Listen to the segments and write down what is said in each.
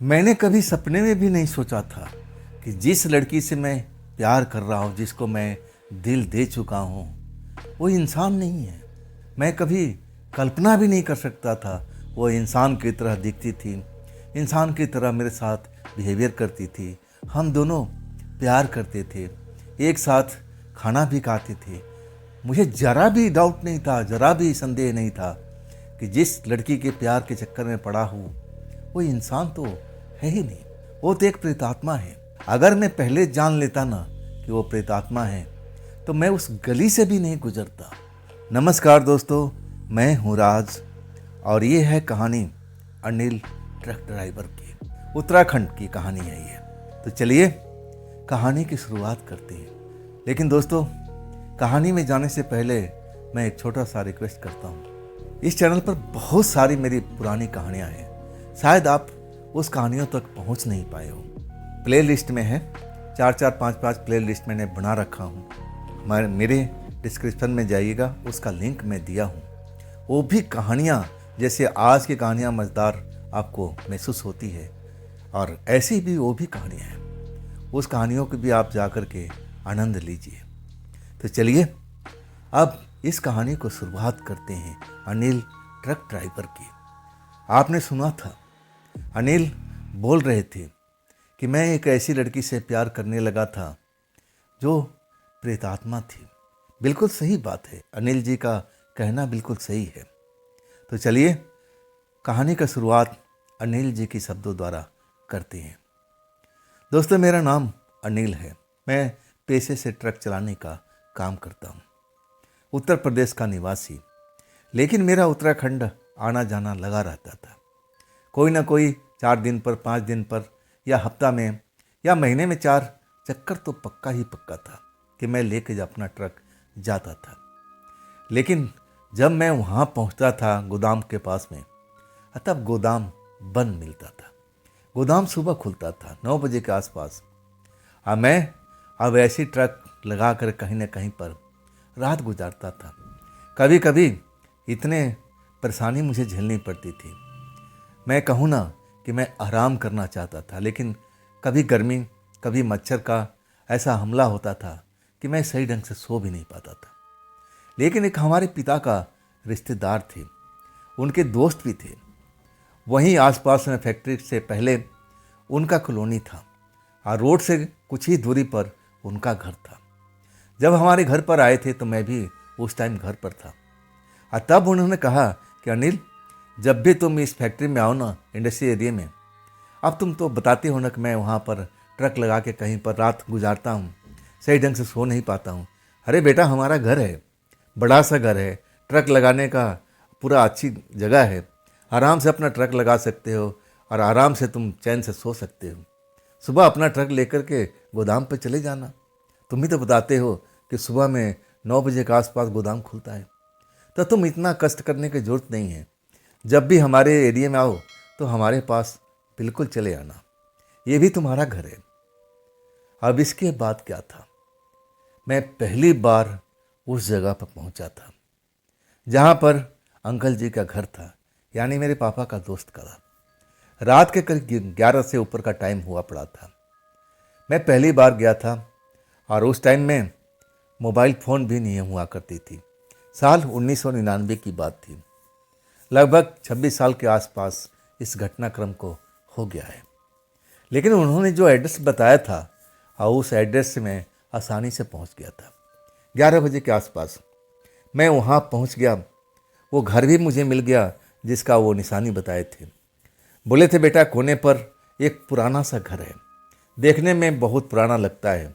मैंने कभी सपने में भी नहीं सोचा था कि जिस लड़की से मैं प्यार कर रहा हूँ, जिसको मैं दिल दे चुका हूँ, वो इंसान नहीं है। मैं कभी कल्पना भी नहीं कर सकता था वो इंसान की तरह दिखती थी, इंसान की तरह मेरे साथ बिहेवियर करती थी। हम दोनों प्यार करते थे, एक साथ खाना भी खाते थे। मुझे ज़रा भी डाउट नहीं था, ज़रा भी संदेह नहीं था कि जिस लड़की के प्यार के चक्कर में पड़ा हूँ वो इंसान तो है ही नहीं, वो तो एक प्रेतात्मा है। अगर मैं पहले जान लेता ना कि वो प्रेतात्मा है तो मैं उस गली से भी नहीं गुजरता। नमस्कार दोस्तों, मैं हूँ राज और ये है कहानी अनिल ट्रक ड्राइवर की। उत्तराखंड की कहानी है ये। तो चलिए कहानी की शुरुआत करते हैं। लेकिन दोस्तों, कहानी में जाने से पहले मैं एक छोटा सा रिक्वेस्ट करता हूँ। इस चैनल पर बहुत सारी मेरी पुरानी कहानियाँ हैं, शायद आप उस कहानियों तक पहुंच नहीं पाए हो। प्ले लिस्ट में है, 4-4 5-5 प्ले लिस्ट मैंने बना रखा हूँ। मेरे डिस्क्रिप्शन में जाइएगा, उसका लिंक मैं दिया हूँ। वो भी कहानियाँ जैसे आज की कहानियाँ मज़ेदार आपको महसूस होती है, और ऐसी भी वो भी कहानियाँ हैं। उस कहानियों को भी आप जा कर के आनंद लीजिए। तो चलिए अब इस कहानी को शुरुआत करते हैं अनिल ट्रक ड्राइवर की। आपने सुना था, अनिल बोल रहे थे कि मैं एक ऐसी लड़की से प्यार करने लगा था जो प्रेतात्मा थी। बिल्कुल सही बात है, अनिल जी का कहना बिल्कुल सही है। तो चलिए कहानी का शुरुआत अनिल जी के शब्दों द्वारा करते हैं। दोस्तों, मेरा नाम अनिल है। मैं पेशे से ट्रक चलाने का काम करता हूँ, उत्तर प्रदेश का निवासी। लेकिन मेरा उत्तराखंड आना जाना लगा रहता था। कोई ना कोई 4 दिन पर, 5 दिन पर, या हफ्ता में या महीने में 4 चक्कर तो पक्का ही पक्का था कि मैं लेके अपना ट्रक जाता था। लेकिन जब मैं वहाँ पहुँचता था गोदाम के पास में, तब गोदाम बंद मिलता था। गोदाम सुबह खुलता था 9 बजे के आसपास। मैं अब ऐसी ट्रक लगा कर कहीं ना कहीं पर रात गुजारता था। कभी कभी इतने परेशानी मुझे झेलनी पड़ती थी। मैं कहूँ ना कि मैं आराम करना चाहता था, लेकिन कभी गर्मी, कभी मच्छर का ऐसा हमला होता था कि मैं सही ढंग से सो भी नहीं पाता था। लेकिन एक हमारे पिता का रिश्तेदार थे, उनके दोस्त भी थे। वहीं आसपास में फैक्ट्री से पहले उनका कॉलोनी था और रोड से कुछ ही दूरी पर उनका घर था। जब हमारे घर पर आए थे तो मैं भी उस टाइम घर पर था। और तब उन्होंने कहा कि अनिल, जब भी तुम इस फैक्ट्री में आओ ना, इंडस्ट्री एरिया में, अब तुम तो बताते हो ना कि मैं वहाँ पर ट्रक लगा के कहीं पर रात गुजारता हूँ, सही ढंग से सो नहीं पाता हूँ। अरे बेटा, हमारा घर है, बड़ा सा घर है, ट्रक लगाने का पूरा अच्छी जगह है, आराम से अपना ट्रक लगा सकते हो और आराम से तुम चैन से सो सकते हो। सुबह अपना ट्रक लेकर के गोदाम पर चले जाना। तुम ही तो बताते हो कि सुबह में 9 बजे के आसपास गोदाम खुलता है, तो तुम इतना कष्ट करने की ज़रूरत नहीं है। जब भी हमारे एरिया में आओ तो हमारे पास बिल्कुल चले आना, ये भी तुम्हारा घर है। अब इसके बाद क्या था, मैं पहली बार उस जगह पर पहुंचा था जहां पर अंकल जी का घर था, यानी मेरे पापा का दोस्त का था। रात के करीब 11 से ऊपर का टाइम हुआ पड़ा था। मैं पहली बार गया था और उस टाइम में मोबाइल फ़ोन भी नहीं हुआ करती थी। साल 1999 की बात थी। लगभग 26 साल के आसपास इस घटनाक्रम को हो गया है। लेकिन उन्होंने जो एड्रेस बताया था और उस एड्रेस से मैं आसानी से पहुंच गया था। 11 बजे के आसपास मैं वहां पहुंच गया। वो घर भी मुझे मिल गया जिसका वो निशानी बताए थे। बोले थे, बेटा, कोने पर एक पुराना सा घर है, देखने में बहुत पुराना लगता है,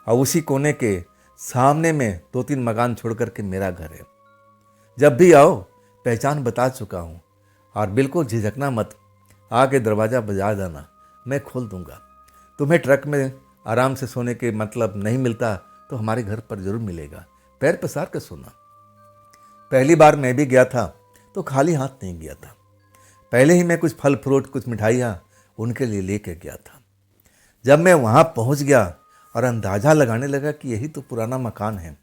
और उसी कोने के सामने में 2-3 मकान छोड़ कर के मेरा घर है। जब भी आओ पहचान बता चुका हूँ, और बिल्कुल झिझकना मत, आके दरवाज़ा बजा देना, मैं खोल दूँगा। तुम्हें ट्रक में आराम से सोने के मतलब नहीं मिलता तो हमारे घर पर ज़रूर मिलेगा, पैर पसार कर सोना। पहली बार मैं भी गया था तो खाली हाथ नहीं गया था। पहले ही मैं कुछ फल फ्रूट, कुछ मिठाइयाँ उनके लिए लेके गया था। जब मैं वहाँ पहुँच गया और अंदाज़ा लगाने लगा कि यही तो पुराना मकान है,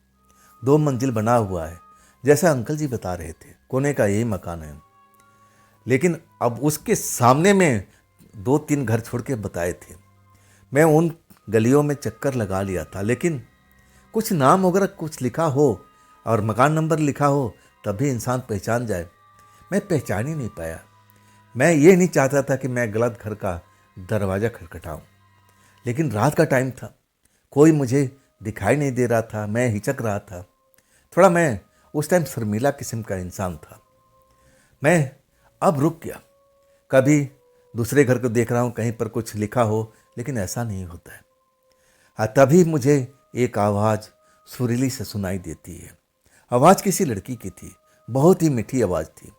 2 मंजिल बना हुआ है, जैसा अंकल जी बता रहे थे, कोने का यही मकान है। लेकिन अब उसके सामने में 2-3 घर छोड़ के बताए थे। मैं उन गलियों में चक्कर लगा लिया था, लेकिन कुछ नाम वगैरह कुछ लिखा हो और मकान नंबर लिखा हो तभी इंसान पहचान जाए। मैं पहचान ही नहीं पाया। मैं ये नहीं चाहता था कि मैं गलत घर का दरवाज़ा खटखटाऊं, लेकिन रात का टाइम था, कोई मुझे दिखाई नहीं दे रहा था, मैं हिचक रहा था। थोड़ा मैं उस टाइम शर्मीला किस्म का इंसान था। मैं अब रुक गया। कभी दूसरे घर को देख रहा हूँ, कहीं पर कुछ लिखा हो, लेकिन ऐसा नहीं होता है। तभी मुझे एक आवाज़ सुरीली से सुनाई देती है। आवाज़ किसी लड़की की थी, बहुत ही मीठी आवाज़ थी।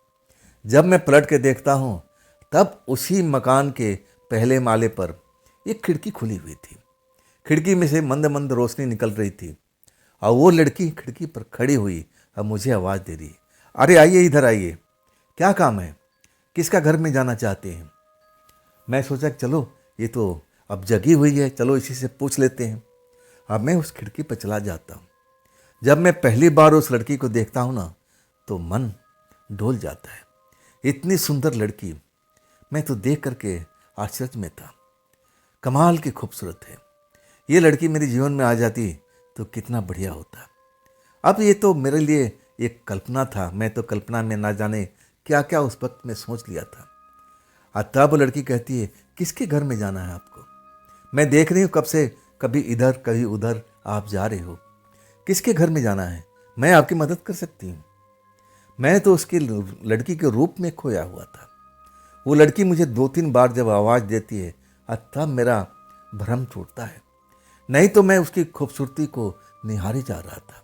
जब मैं पलट के देखता हूँ तब उसी मकान के पहले माले पर एक खिड़की खुली हुई थी। खिड़की में से मंद मंद रोशनी निकल रही थी और वो लड़की खिड़की पर खड़ी हुई अब मुझे आवाज़ दे रही, अरे आइए, इधर आइए, क्या काम है, किसका घर में जाना चाहते हैं। मैं सोचा चलो ये तो अब जगी हुई है, चलो इसी से पूछ लेते हैं। अब मैं उस खिड़की पर चला जाता हूँ। जब मैं पहली बार उस लड़की को देखता हूँ ना, तो मन डोल जाता है। इतनी सुंदर लड़की, मैं तो देख करके आश्चर्य में था। कमाल की खूबसूरत है। ये लड़की मेरे जीवन में आ जाती तो कितना बढ़िया होता। अब ये तो मेरे लिए एक कल्पना था। मैं तो कल्पना में ना जाने क्या क्या उस वक्त में सोच लिया था। तब वो लड़की कहती है, किसके घर में जाना है आपको? मैं देख रही हूँ कब से, कभी इधर कभी उधर आप जा रहे हो, किसके घर में जाना है? मैं आपकी मदद कर सकती हूँ। मैं तो उसकी लड़की के रूप में खोया हुआ था। वो लड़की मुझे 2-3 बार जब आवाज़ देती है तब मेरा भ्रम टूटता है, नहीं तो मैं उसकी खूबसूरती को निहारे जा रहा था।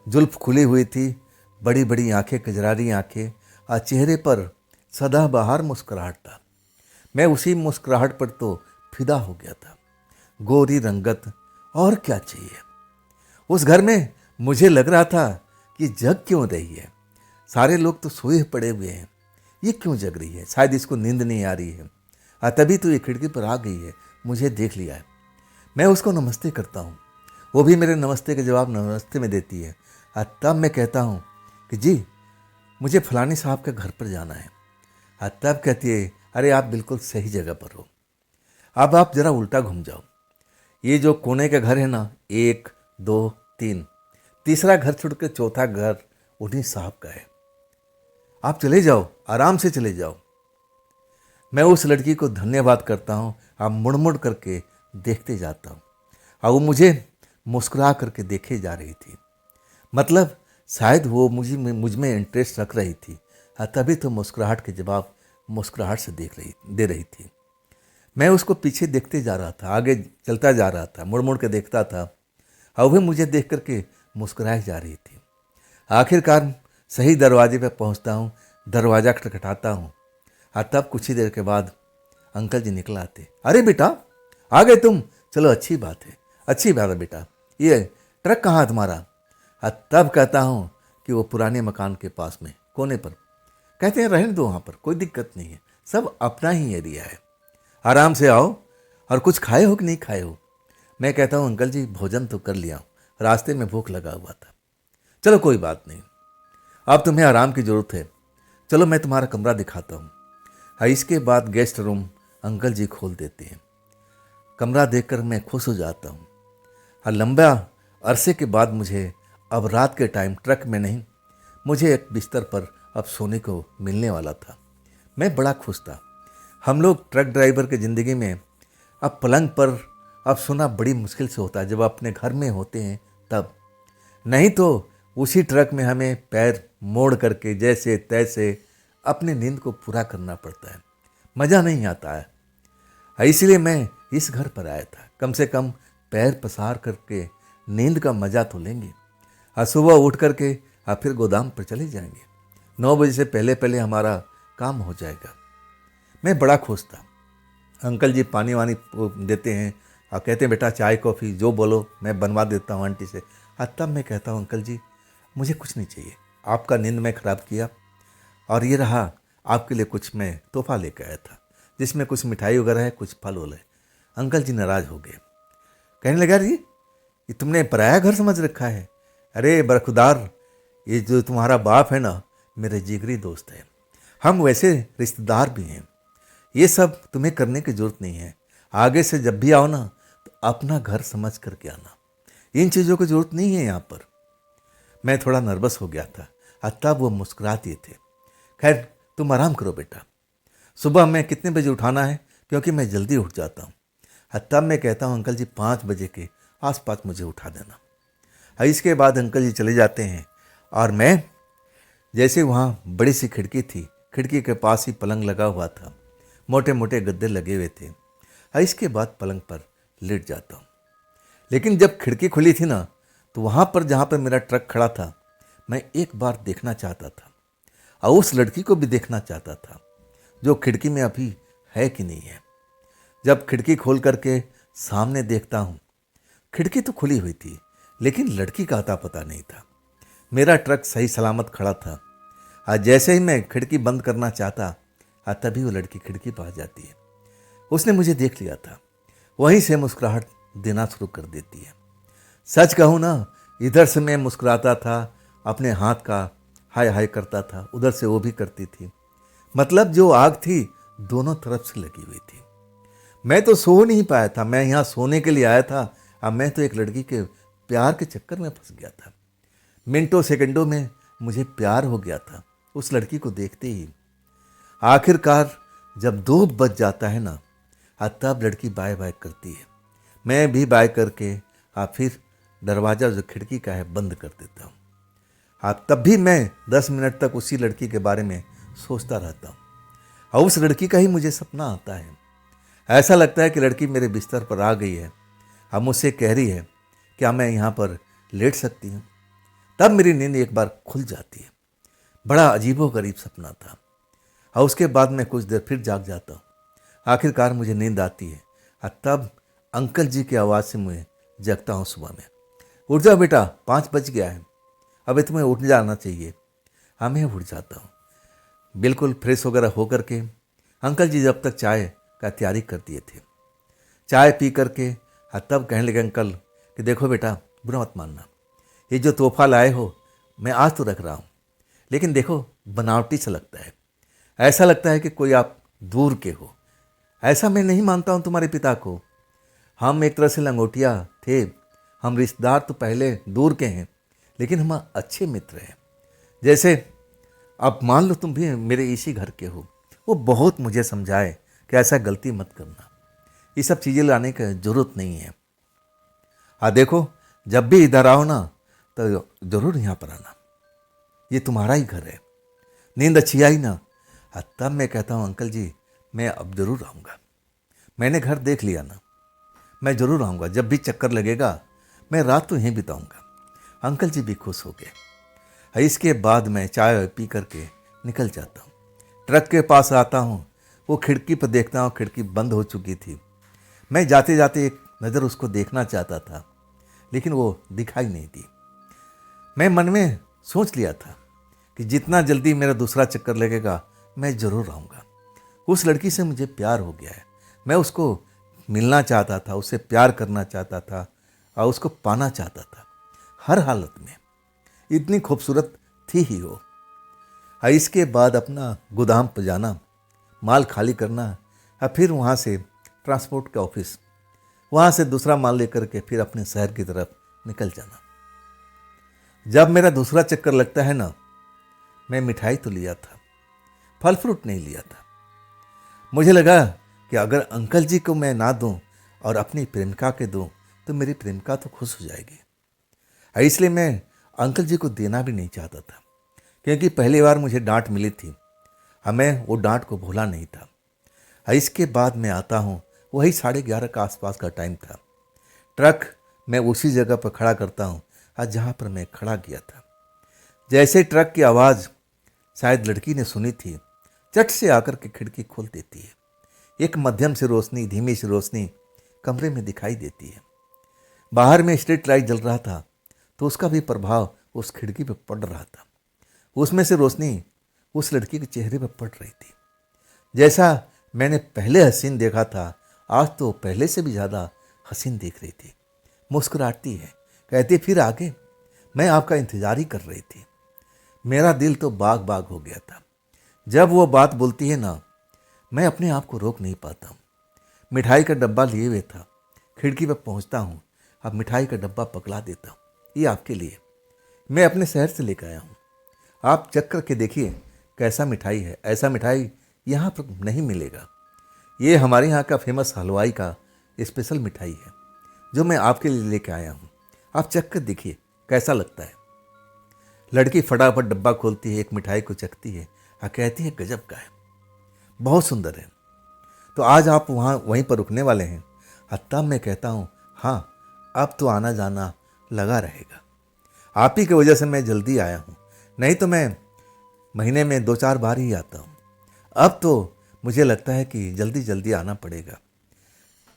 जुल्फ खुली हुई थी, बड़ी बड़ी आंखें, कजरारी आंखें, और चेहरे पर सदाबहार मुस्कुराहट था। मैं उसी मुस्कुराहट पर तो फिदा हो गया था। गोरी रंगत, और क्या चाहिए। उस घर में मुझे लग रहा था कि जग क्यों रही है, सारे लोग तो सोए पड़े हुए हैं, ये क्यों जग रही है, शायद इसको नींद नहीं आ रही है। तभी तो ये खिड़की पर आ गई है, मुझे देख लिया है। मैं उसको नमस्ते करता हूँ, वो भी मेरे नमस्ते के जवाब नमस्ते में देती है। तब मैं कहता हूँ कि जी मुझे फलानी साहब के घर पर जाना है। तब कहती है, अरे आप बिल्कुल सही जगह पर हो, अब आप ज़रा उल्टा घूम जाओ। ये जो कोने का घर है ना, 1 2 3, तीसरा घर छोड़ के चौथा घर उन्हीं साहब का है, आप चले जाओ, आराम से चले जाओ। मैं उस लड़की को धन्यवाद करता हूँ। आप मुड़ मुड़ करके देखते जाता हूँ और वो मुझे मुस्कुरा करके देखे जा रही थी। मतलब शायद वो मुझ में इंटरेस्ट रख रही थी, तभी तो मुस्कुराहट के जवाब मुस्कुराहट से दे रही थी। मैं उसको पीछे देखते जा रहा था, आगे चलता जा रहा था, मुड़ मुड़ के देखता था और वह मुझे देख करके मुस्कुराई जा रही थी। आखिरकार सही दरवाजे पर पहुंचता हूं, दरवाज़ा खटखटाता हूं और तब कुछ ही देर के बाद अंकल जी निकल आते। अरे बेटा आ गए तुम, चलो अच्छी बात है, अच्छी बात है बेटा, ये ट्रक कहाँ है तुम्हारा? तब कहता हूँ कि वो पुराने मकान के पास में कोने पर। कहते हैं रहने दो, वहाँ पर कोई दिक्कत नहीं है, सब अपना ही एरिया है, आराम से आओ। और कुछ खाए हो कि नहीं खाए हो? मैं कहता हूँ अंकल जी भोजन तो कर लिया हूँ, रास्ते में भूख लगा हुआ था। चलो कोई बात नहीं, अब तुम्हें आराम की ज़रूरत है, चलो मैं तुम्हारा कमरा दिखाता हूँ। इसके बाद गेस्ट रूम अंकल जी खोल देते हैं। कमरा देखकर मैं खुश हो जाता हूँ। लंबा अरसे के बाद मुझे अब रात के टाइम ट्रक में नहीं, मुझे एक बिस्तर पर अब सोने को मिलने वाला था। मैं बड़ा खुश था। हम लोग ट्रक ड्राइवर की ज़िंदगी में अब पलंग पर अब सोना बड़ी मुश्किल से होता है, जब अपने घर में होते हैं तब, नहीं तो उसी ट्रक में हमें पैर मोड़ करके जैसे तैसे अपनी नींद को पूरा करना पड़ता है, मज़ा नहीं आता है। इसलिए मैं इस घर पर आया था, कम से कम पैर पसार करके नींद का मज़ा तो लेंगे और सुबह उठ करके फिर गोदाम पर चले जाएंगे। 9 बजे से पहले पहले हमारा काम हो जाएगा। मैं बड़ा खुश था। अंकल जी पानी वानी देते हैं और कहते हैं बेटा चाय कॉफ़ी जो बोलो मैं बनवा देता हूँ आंटी से। तब मैं कहता हूँ अंकल जी मुझे कुछ नहीं चाहिए, आपका नींद में ख़राब किया, और ये रहा आपके लिए कुछ मैं तोहफा लेकर आया था, जिसमें कुछ मिठाई वगैरह है, कुछ फल वल है। अंकल जी नाराज़ हो गए, कहने लगा ये तुमने पराया घर समझ रखा है। अरे बरखुदार, ये जो तुम्हारा बाप है ना, मेरे जिगरी दोस्त है, हम वैसे रिश्तेदार भी हैं। ये सब तुम्हें करने की जरूरत नहीं है। आगे से जब भी आओ ना तो अपना घर समझ करके आना। इन चीज़ों की जरूरत नहीं है यहाँ पर। मैं थोड़ा नर्वस हो गया था और तब वो मुस्कुराते थे। खैर तुम आराम करो बेटा, सुबह मैं कितने बजे उठाना है, क्योंकि मैं जल्दी उठ जाता हूँ। तब मैं कहता हूँ अंकल जी 5 बजे के आसपास मुझे उठा देना। इसके बाद अंकल जी चले जाते हैं और मैं जैसे वहाँ बड़ी सी खिड़की थी, खिड़की के पास ही पलंग लगा हुआ था, मोटे मोटे गद्दे लगे हुए थे। इसके बाद पलंग पर लेट जाता हूँ। लेकिन जब खिड़की खुली थी ना तो वहाँ पर जहाँ पर मेरा ट्रक खड़ा था, मैं एक बार देखना चाहता था और उस लड़की को भी देखना चाहता था जो खिड़की में अभी है कि नहीं है। जब खिड़की खोल करके सामने देखता हूँ, खिड़की तो खुली हुई थी लेकिन लड़की का अता पता नहीं था। मेरा ट्रक सही सलामत खड़ा था और जैसे ही मैं खिड़की बंद करना चाहता तभी वो लड़की खिड़की पर आ जाती है। उसने मुझे देख लिया था, वहीं से मुस्कुराहट देना शुरू कर देती है। सच कहूँ ना, इधर से मैं मुस्कुराता था, अपने हाथ का हाय हाय करता था, उधर से वो भी करती थी। मतलब जो आग थी दोनों तरफ से लगी हुई थी। मैं तो सो नहीं पाया था, मैं यहाँ सोने के लिए आया था। अब मैं तो एक लड़की के प्यार के चक्कर में फंस गया था। मिनटों सेकंडों में मुझे प्यार हो गया था उस लड़की को देखते ही। आखिरकार जब 2 बज जाता है ना, तब लड़की बाय बाय करती है। मैं भी बाय करके फिर दरवाज़ा जो खिड़की का है बंद कर देता हूँ। तब भी मैं 10 मिनट तक उसी लड़की के बारे में सोचता रहता हूँ और उस लड़की का ही मुझे सपना आता है। ऐसा लगता है कि लड़की मेरे बिस्तर पर आ गई है, अब मुझसे कह रही है क्या मैं यहाँ पर लेट सकती हूँ। तब मेरी नींद एक बार खुल जाती है। बड़ा अजीबोगरीब सपना था और उसके बाद मैं कुछ देर फिर जाग जाता हूँ। आखिरकार मुझे नींद आती है और तब अंकल जी की आवाज़ से मैं जगता हूँ सुबह में। उठ जाओ बेटा, 5 बज गया है, अभी तुम्हें उठ जाना चाहिए। मैं उठ जाता हूँ, बिल्कुल फ्रेश वगैरह होकर के। अंकल जी जब तक चाय का तैयारी कर दिए थे, चाय पी करके तब कहने लगे अंकल कि देखो बेटा, बुरा मत मानना, ये जो तोहफा लाए हो मैं आज तो रख रहा हूँ, लेकिन देखो बनावटी सा लगता है, ऐसा लगता है कि कोई आप दूर के हो। ऐसा मैं नहीं मानता हूँ तुम्हारे पिता को। हम एक तरह से लंगोटिया थे, हम रिश्तेदार तो पहले दूर के हैं लेकिन हम अच्छे मित्र हैं। जैसे अब मान लो तुम भी मेरे इसी घर के हो। वो बहुत मुझे समझाए कि ऐसा गलती मत करना, ये सब चीज़ें लाने की ज़रूरत नहीं है। देखो जब भी इधर आओ ना तो ज़रूर यहाँ पर आना, ये तुम्हारा ही घर है। नींद अच्छी आई ना, तब मैं कहता हूँ अंकल जी मैं अब ज़रूर आऊँगा, मैंने घर देख लिया ना, मैं ज़रूर आऊँगा, जब भी चक्कर लगेगा मैं रात तो यहीं बिताऊँगा। अंकल जी भी खुश हो गए। इसके बाद मैं चाय पी करके निकल जाता हूँ। ट्रक के पास आता हूँ, वो खिड़की पर देखता हूँ, खिड़की बंद हो चुकी थी। मैं जाते जाते एक नज़र उसको देखना चाहता था लेकिन वो दिखाई नहीं दी। मैं मन में सोच लिया था कि जितना जल्दी मेरा दूसरा चक्कर लगेगा मैं ज़रूर आऊँगा। उस लड़की से मुझे प्यार हो गया है, मैं उसको मिलना चाहता था, उससे प्यार करना चाहता था और उसको पाना चाहता था हर हालत में। इतनी खूबसूरत थी ही वो। इसके बाद अपना गोदाम पर जाना, माल खाली करना और फिर वहाँ से ट्रांसपोर्ट का ऑफिस, वहाँ से दूसरा माल लेकर के फिर अपने शहर की तरफ निकल जाना। जब मेरा दूसरा चक्कर लगता है ना, मैं मिठाई तो लिया था, फल फ्रूट नहीं लिया था। मुझे लगा कि अगर अंकल जी को मैं ना दूं और अपनी प्रेमिका के दूं तो मेरी प्रेमिका तो खुश हो जाएगी। इसलिए मैं अंकल जी को देना भी नहीं चाहता था, क्योंकि पहली बार मुझे डांट मिली थी, हमें वो डांट को भूला नहीं था। इसके बाद मैं आता हूँ, वही 11:30 का आसपास का टाइम था। ट्रक मैं उसी जगह पर खड़ा करता हूँ जहाँ पर मैं खड़ा किया था। जैसे ट्रक की आवाज़ शायद लड़की ने सुनी थी, चट से आकर के खिड़की खोल देती है। एक मध्यम सी रोशनी, धीमी सी रोशनी कमरे में दिखाई देती है। बाहर में स्ट्रीट लाइट जल रहा था तो उसका भी प्रभाव उस खिड़की पर पड़ रहा था। उसमें से रोशनी उस लड़की के चेहरे पर पड़ रही थी। जैसा मैंने पहले हसीन देखा था, आज तो पहले से भी ज़्यादा हसीन दिख रही थी। मुस्कुराती है, कहती फिर आगे, मैं आपका इंतज़ार ही कर रही थी। मेरा दिल तो बाग बाग हो गया था। जब वो बात बोलती है ना, मैं अपने आप को रोक नहीं पाता हूँ। मिठाई का डब्बा लिए हुए था, खिड़की पर पहुँचता हूँ, अब मिठाई का डब्बा पकड़ा देता हूँ। ये आपके लिए, मैं अपने शहर से लेकर आया हूँ, आप चख करके देखिए कैसा मिठाई है। ऐसा मिठाई यहाँ पर नहीं मिलेगा। ये हमारे यहाँ का फेमस हलवाई का स्पेशल मिठाई है जो मैं आपके लिए लेकर आया हूँ। आप चख कर देखिए कैसा लगता है। लड़की फटाफट डब्बा खोलती है, एक मिठाई को चखती है और कहती है गजब का है, बहुत सुंदर है। तो आज आप वहीं पर रुकने वाले हैं। तब मैं कहता हूँ हाँ, अब तो आना जाना लगा रहेगा। आप ही की वजह से मैं जल्दी आया हूँ, नहीं तो मैं महीने में 2-4 बार ही आता हूँ। अब तो मुझे लगता है कि जल्दी जल्दी आना पड़ेगा।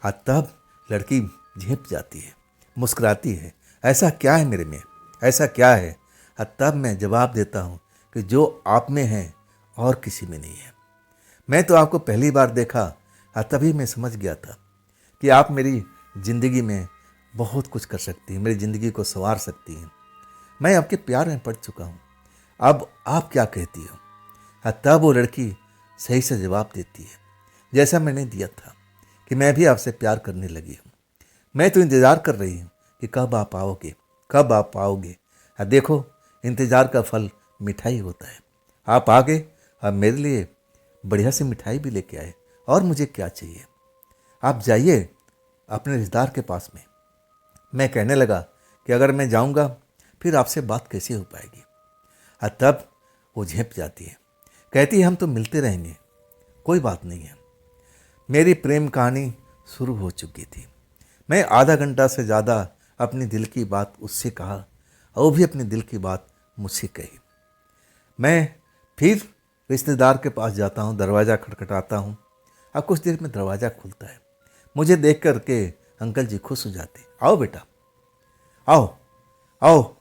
तब लड़की झेप जाती है, मुस्कुराती है, ऐसा क्या है मेरे में, ऐसा क्या है। तब मैं जवाब देता हूँ कि जो आप में है और किसी में नहीं है। मैं तो आपको पहली बार देखा तभी मैं समझ गया था कि आप मेरी ज़िंदगी में बहुत कुछ कर सकती हैं, मेरी ज़िंदगी को संवार सकती हैं। मैं आपके प्यार में पड़ चुका हूँ, अब आप क्या कहती हो। तब वो लड़की सही से जवाब देती है जैसा मैंने दिया था कि मैं भी आपसे प्यार करने लगी हूँ। मैं तो इंतज़ार कर रही हूँ कि कब आप आओगे, कब आप आओगे। देखो, इंतज़ार का फल मिठाई होता है। आप आ गए, अब मेरे लिए बढ़िया सी मिठाई भी लेके आए, और मुझे क्या चाहिए। आप जाइए अपने रिश्तेदार के पास में। मैं कहने लगा कि अगर मैं जाऊंगा फिर आपसे बात कैसे हो पाएगी। तब वो झेप जाती है, कहती है हम तो मिलते रहेंगे, कोई बात नहीं है। मेरी प्रेम कहानी शुरू हो चुकी थी। मैं आधा घंटा से ज़्यादा अपने दिल की बात उससे कहा और वो भी अपने दिल की बात मुझसे कही। मैं फिर रिश्तेदार के पास जाता हूँ, दरवाज़ा खटखटाता हूँ और कुछ देर में दरवाज़ा खुलता है। मुझे देख कर के अंकल जी खुश हो जाते, आओ बेटा, आओ आओ।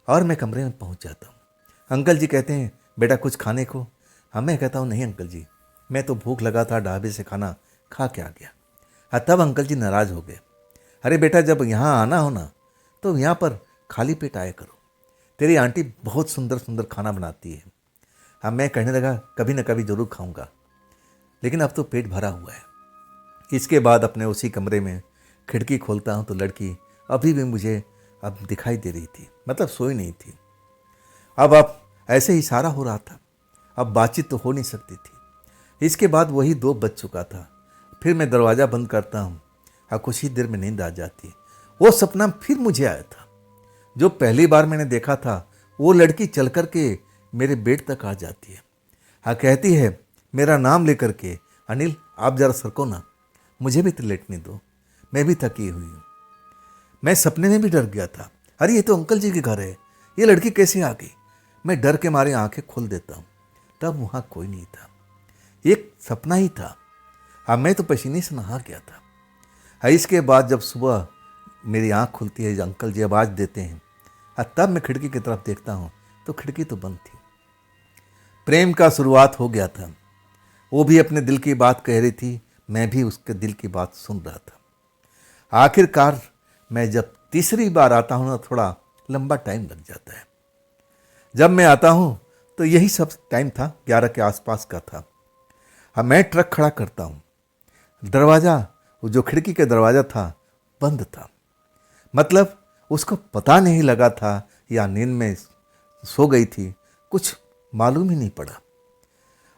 और मैं कमरे में पहुँच जाता हूँ। अंकल जी कहते हैं बेटा कुछ खाने को। मैं कहता हूँ नहीं अंकल जी, मैं तो भूख लगा था, ढाबे से खाना खा के आ गया। तब अंकल जी नाराज़ हो गए, अरे बेटा जब यहाँ आना हो ना तो यहाँ पर खाली पेट आया करो, तेरी आंटी बहुत सुंदर सुंदर खाना बनाती है। मैं कहने लगा कभी ना कभी ज़रूर खाऊंगा, लेकिन अब तो पेट भरा हुआ है। इसके बाद अपने उसी कमरे में खिड़की खोलता हूँ तो लड़की अभी भी मुझे अब दिखाई दे रही थी, मतलब सोई नहीं थी। अब ऐसे ही इशारा हो रहा था, अब बातचीत तो हो नहीं सकती थी। इसके बाद वही 2 बज चुका था। फिर मैं दरवाज़ा बंद करता हूँ और कुछ ही देर में नींद आ जाती। वो सपना फिर मुझे आया था जो पहली बार मैंने देखा था। वो लड़की चल कर के मेरे बेड तक आ जाती है, कहती है मेरा नाम लेकर के, अनिल आप ज़रा सरको ना, मुझे भी तो लेटने दो, मैं भी थकी हुई हूँ। मैं सपने में भी डर गया था, अरे ये तो अंकल जी के घर है, ये लड़की कैसे आ गई। मैं डर के मारे आंखें खोल देता हूँ, तब वहाँ कोई नहीं था, एक सपना ही था। मैं तो पसीने से नहा गया था। इसके बाद जब सुबह मेरी आँख खुलती है, अंकल जी आवाज़ देते हैं, तब मैं खिड़की की तरफ देखता हूँ तो खिड़की तो बंद थी। प्रेम का शुरुआत हो गया था। वो भी अपने दिल की बात कह रही थी, मैं भी उसके दिल की बात सुन रहा था। आखिरकार मैं जब तीसरी बार आता हूँ ना थोड़ा लंबा टाइम लग जाता है। जब मैं आता हूँ तो यही सब टाइम था, 11 के आसपास का था। मैं ट्रक खड़ा करता हूँ, दरवाज़ा, जो खिड़की का दरवाज़ा था बंद था। मतलब उसको पता नहीं लगा था या नींद में सो गई थी, कुछ मालूम ही नहीं पड़ा।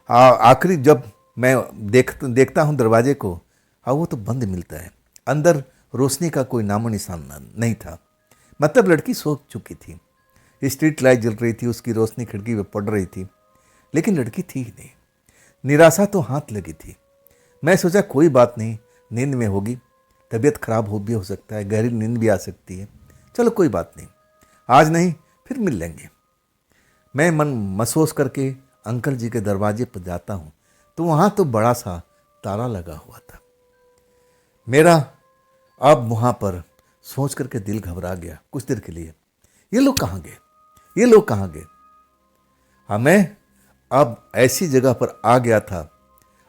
आखिरी जब मैं देखता हूँ दरवाजे को, वो तो बंद मिलता है, अंदर रोशनी का कोई नामो निशान नहीं था। मतलब लड़की सो चुकी थी, स्ट्रीट लाइट जल रही थी, उसकी रोशनी खिड़की पे पड़ रही थी, लेकिन लड़की थी ही नहीं। निराशा तो हाथ लगी थी। मैं सोचा कोई बात नहीं, नींद में होगी, तबीयत खराब भी हो सकता है, गहरी नींद भी आ सकती है, चलो कोई बात नहीं, आज नहीं फिर मिल लेंगे। मैं मन महसूस करके अंकल जी के दरवाजे पर जाता हूँ तो वहाँ तो बड़ा सा ताला लगा हुआ था। मेरा अब वहाँ पर सोच करके दिल घबरा गया कुछ देर के लिए, ये लोग कहाँ गए, ये लोग कहाँ गए। मैं अब ऐसी जगह पर आ गया था,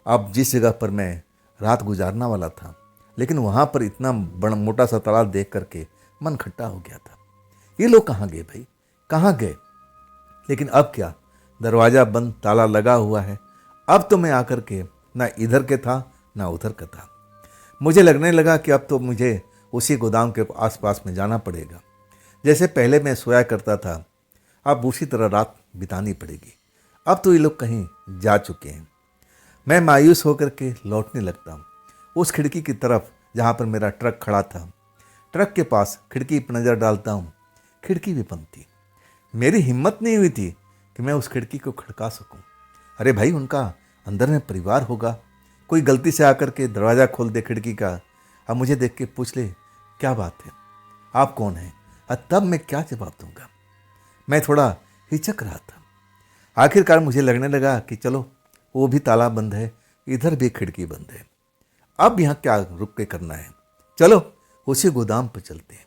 अब जिस जगह पर मैं रात गुजारना वाला था, लेकिन वहाँ पर इतना बड़ा मोटा सा तालाब देख करके मन खट्टा हो गया था। ये लोग कहाँ गए भाई, कहाँ गए। लेकिन अब क्या, दरवाज़ा बंद, ताला लगा हुआ है। अब तो मैं आकर के ना इधर के था ना उधर का था। मुझे लगने लगा कि अब तो मुझे उसी गोदाम के आसपास में जाना पड़ेगा। जैसे पहले मैं सोया करता था, अब उसी तरह रात बितानी पड़ेगी। अब तो ये लोग कहीं जा चुके हैं। मैं मायूस होकर के लौटने लगता हूँ उस खिड़की की तरफ जहाँ पर मेरा ट्रक खड़ा था। ट्रक के पास खिड़की पर नज़र डालता हूँ, खिड़की भी बंद थी। मेरी हिम्मत नहीं हुई थी कि मैं उस खिड़की को खड़का सकूं। अरे भाई, उनका अंदर में परिवार होगा, कोई गलती से आकर के दरवाज़ा खोल दे खिड़की का, अब मुझे देख के पूछ ले क्या बात है, आप कौन हैं, तब मैं क्या जवाब दूंगा। मैं थोड़ा हिचक रहा था। आखिरकार मुझे लगने लगा कि चलो, वो भी ताला बंद है, इधर भी खिड़की बंद है, अब यहाँ क्या रुक के करना है, चलो उसी गोदाम पर चलते हैं।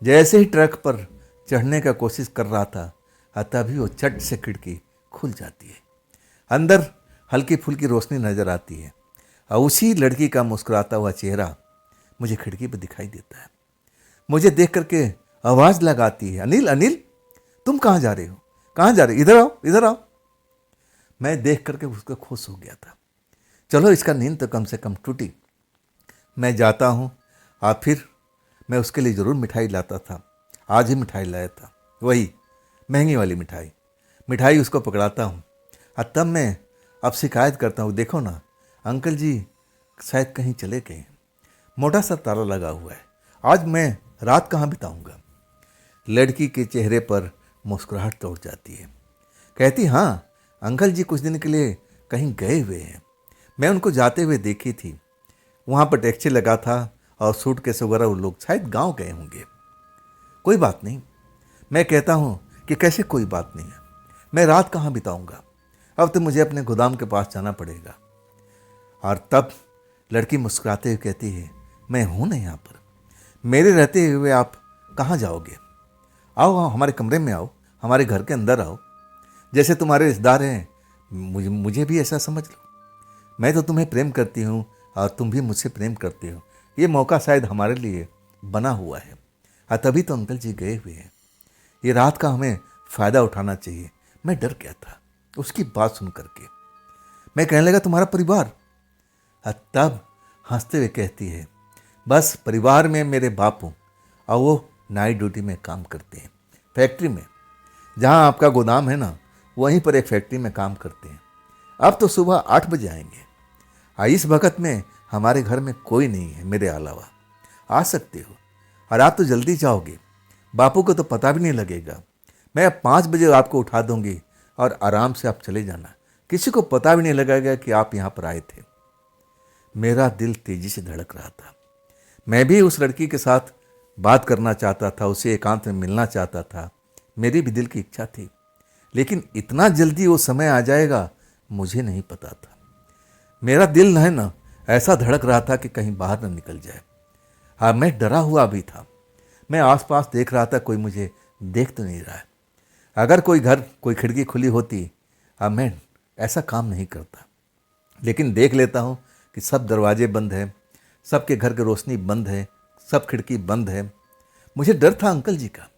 जैसे ही ट्रक पर चढ़ने का कोशिश कर रहा था, तभी वो चट से खिड़की खुल जाती है। अंदर हल्की फुल्की रोशनी नजर आती है और उसी लड़की का मुस्कुराता हुआ चेहरा मुझे खिड़की पर दिखाई देता है। मुझे देख करके आवाज़ लगाती है, अनिल अनिल, तुम कहाँ जा रहे हो, कहाँ जा रहे हो, इधर आओ इधर आओ। मैं देख करके उसको खुश हो गया था। चलो, इसका नींद तो कम से कम टूटी। मैं जाता हूँ और फिर मैं उसके लिए ज़रूर मिठाई लाता था। आज ही मिठाई लाया था, वही महंगी वाली मिठाई। मिठाई उसको पकड़ाता हूँ और तब मैं अब शिकायत करता हूँ, देखो ना अंकल जी शायद कहीं चले गए, मोटा सा ताला लगा हुआ है, आज मैं रात कहाँ बिताऊँगा। लड़की के चेहरे पर मुस्कुराहट तोड़ जाती है। कहती, हाँ अंकल जी कुछ दिन के लिए कहीं गए हुए हैं, मैं उनको जाते हुए देखी थी, वहाँ पर टैक्सी लगा था और सूटकेस वगैरह वो लोग शायद गांव गए होंगे। कोई बात नहीं। मैं कहता हूँ कि कैसे कोई बात नहीं है, मैं रात कहाँ बिताऊँगा, अब तो मुझे अपने गोदाम के पास जाना पड़ेगा। और तब लड़की मुस्कुराते हुए कहती है, मैं हूँ ना यहाँ पर, मेरे रहते हुए आप कहाँ जाओगे, आओ आओ हमारे कमरे में आओ, हमारे घर के अंदर आओ, जैसे तुम्हारे रिश्तेदार हैं मुझे भी ऐसा समझ लो। मैं तो तुम्हें प्रेम करती हूँ और तुम भी मुझसे प्रेम करते हो, ये मौका शायद हमारे लिए बना हुआ है और तभी तो अंकल जी गए हुए हैं, ये रात का हमें फ़ायदा उठाना चाहिए। मैं डर गया था उसकी बात सुन करके। मैं कहने लगा, तुम्हारा परिवार, और तब हंसते हुए कहती है, बस परिवार में मेरे बापू और वो नाइट ड्यूटी में काम करते हैं, फैक्ट्री में, जहाँ आपका गोदाम है ना वहीं पर एक फैक्ट्री में काम करते हैं। अब तो सुबह 8 बजे आएंगे, इस वक्त में हमारे घर में कोई नहीं है मेरे अलावा, आ सकते हो, और आप तो जल्दी जाओगे, बापू को तो पता भी नहीं लगेगा, मैं अब 5 बजे आपको उठा दूंगी और आराम से आप चले जाना, किसी को पता भी नहीं लगेगा कि आप यहाँ पर आए थे। मेरा दिल तेजी से धड़क रहा था। मैं भी उस लड़की के साथ बात करना चाहता था, उसे एकांत में मिलना चाहता था, मेरी भी दिल की इच्छा थी, लेकिन इतना जल्दी वो समय आ जाएगा मुझे नहीं पता था। मेरा दिल है ना ऐसा धड़क रहा था कि कहीं बाहर न निकल जाए। हाँ, मैं डरा हुआ भी था। मैं आसपास देख रहा था, कोई मुझे देख तो नहीं रहा है। अगर कोई घर, कोई खिड़की खुली होती, अब मैं ऐसा काम नहीं करता, लेकिन देख लेता हूँ कि सब दरवाजे बंद हैं, सबके घर की रोशनी बंद है, सब खिड़की बंद है। मुझे डर था अंकल जी का,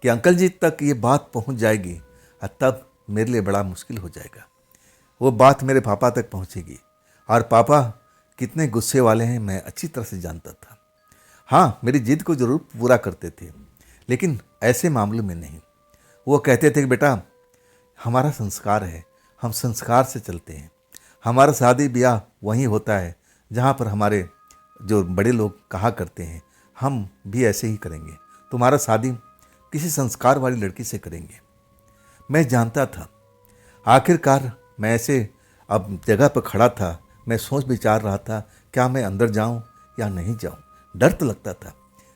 कि अंकल जी तक ये बात पहुँच जाएगी और तब मेरे लिए बड़ा मुश्किल हो जाएगा। वो बात मेरे पापा तक पहुँचेगी और पापा कितने गुस्से वाले हैं मैं अच्छी तरह से जानता था। हाँ, मेरी जिद को ज़रूर पूरा करते थे, लेकिन ऐसे मामलों में नहीं। वो कहते थे कि बेटा हमारा संस्कार है, हम संस्कार से चलते हैं, हमारा शादी ब्याह वहीं होता है जहाँ पर हमारे जो बड़े लोग कहा करते हैं, हम भी ऐसे ही करेंगे, तुम्हारा शादी किसी संस्कार वाली लड़की से करेंगे। मैं जानता था। आखिरकार मैं ऐसे अब जगह पर खड़ा था, मैं सोच विचार रहा था क्या मैं अंदर जाऊं या नहीं जाऊं। डर तो लगता था।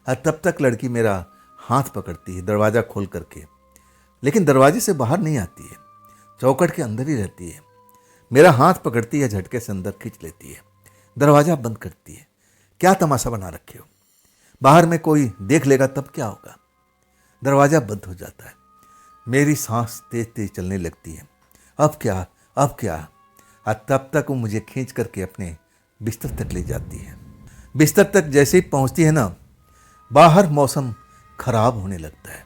और तब तक लड़की मेरा हाथ पकड़ती है दरवाज़ा खोल करके, लेकिन दरवाजे से बाहर नहीं आती है, चौखट के अंदर ही रहती है। मेरा हाथ पकड़ती है, झटके से अंदर खींच लेती है, दरवाज़ा बंद करती है। क्या तमाशा बना रखे हो, बाहर में कोई देख लेगा तब क्या होगा। दरवाज़ा बंद हो जाता है। मेरी सांस तेज तेज चलने लगती है। अब क्या, अब क्या। और तब तक वो मुझे खींच करके अपने बिस्तर तक ले जाती है। बिस्तर तक जैसे ही पहुंचती है ना, बाहर मौसम खराब होने लगता है,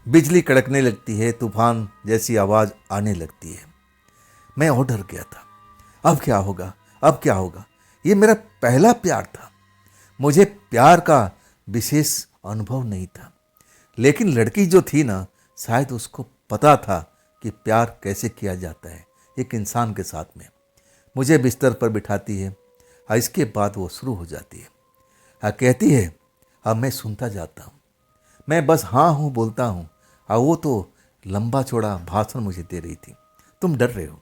बिजली कड़कने लगती है, तूफान जैसी आवाज़ आने लगती है। मैं और डर गया था। अब क्या होगा, अब क्या होगा। ये मेरा पहला प्यार था। मुझे प्यार का विशेष अनुभव नहीं था, लेकिन लड़की जो थी ना, शायद उसको पता था कि प्यार कैसे किया जाता है एक इंसान के साथ में। मुझे बिस्तर पर बिठाती है और इसके बाद वो शुरू हो जाती है और कहती है, अब मैं सुनता जाता हूँ, मैं बस हाँ हूँ बोलता हूँ। और वो तो लंबा चौड़ा भाषण मुझे दे रही थी। तुम डर रहे हो,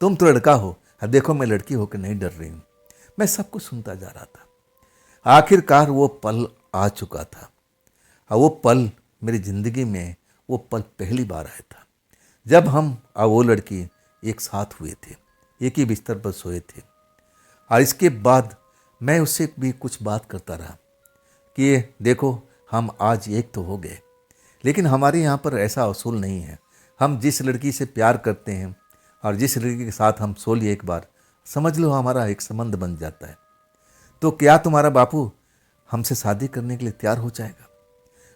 तुम तो लड़का हो, और देखो मैं लड़की होकर नहीं डर रही हूँ। मैं सब कुछ सुनता जा रहा था। आखिरकार वो पल आ चुका था, और वो पल मेरी ज़िंदगी में वो पल पहली बार आया था जब हम और वो लड़की एक साथ हुए थे, एक ही बिस्तर पर सोए थे। और इसके बाद मैं उससे भी कुछ बात करता रहा कि ये देखो हम आज एक तो हो गए, लेकिन हमारे यहाँ पर ऐसा असूल नहीं है। हम जिस लड़की से प्यार करते हैं और जिस लड़की के साथ हम सो लिए एक बार, समझ लो हमारा एक संबंध बन जाता है। तो क्या तुम्हारा बापू हमसे शादी करने के लिए तैयार हो जाएगा?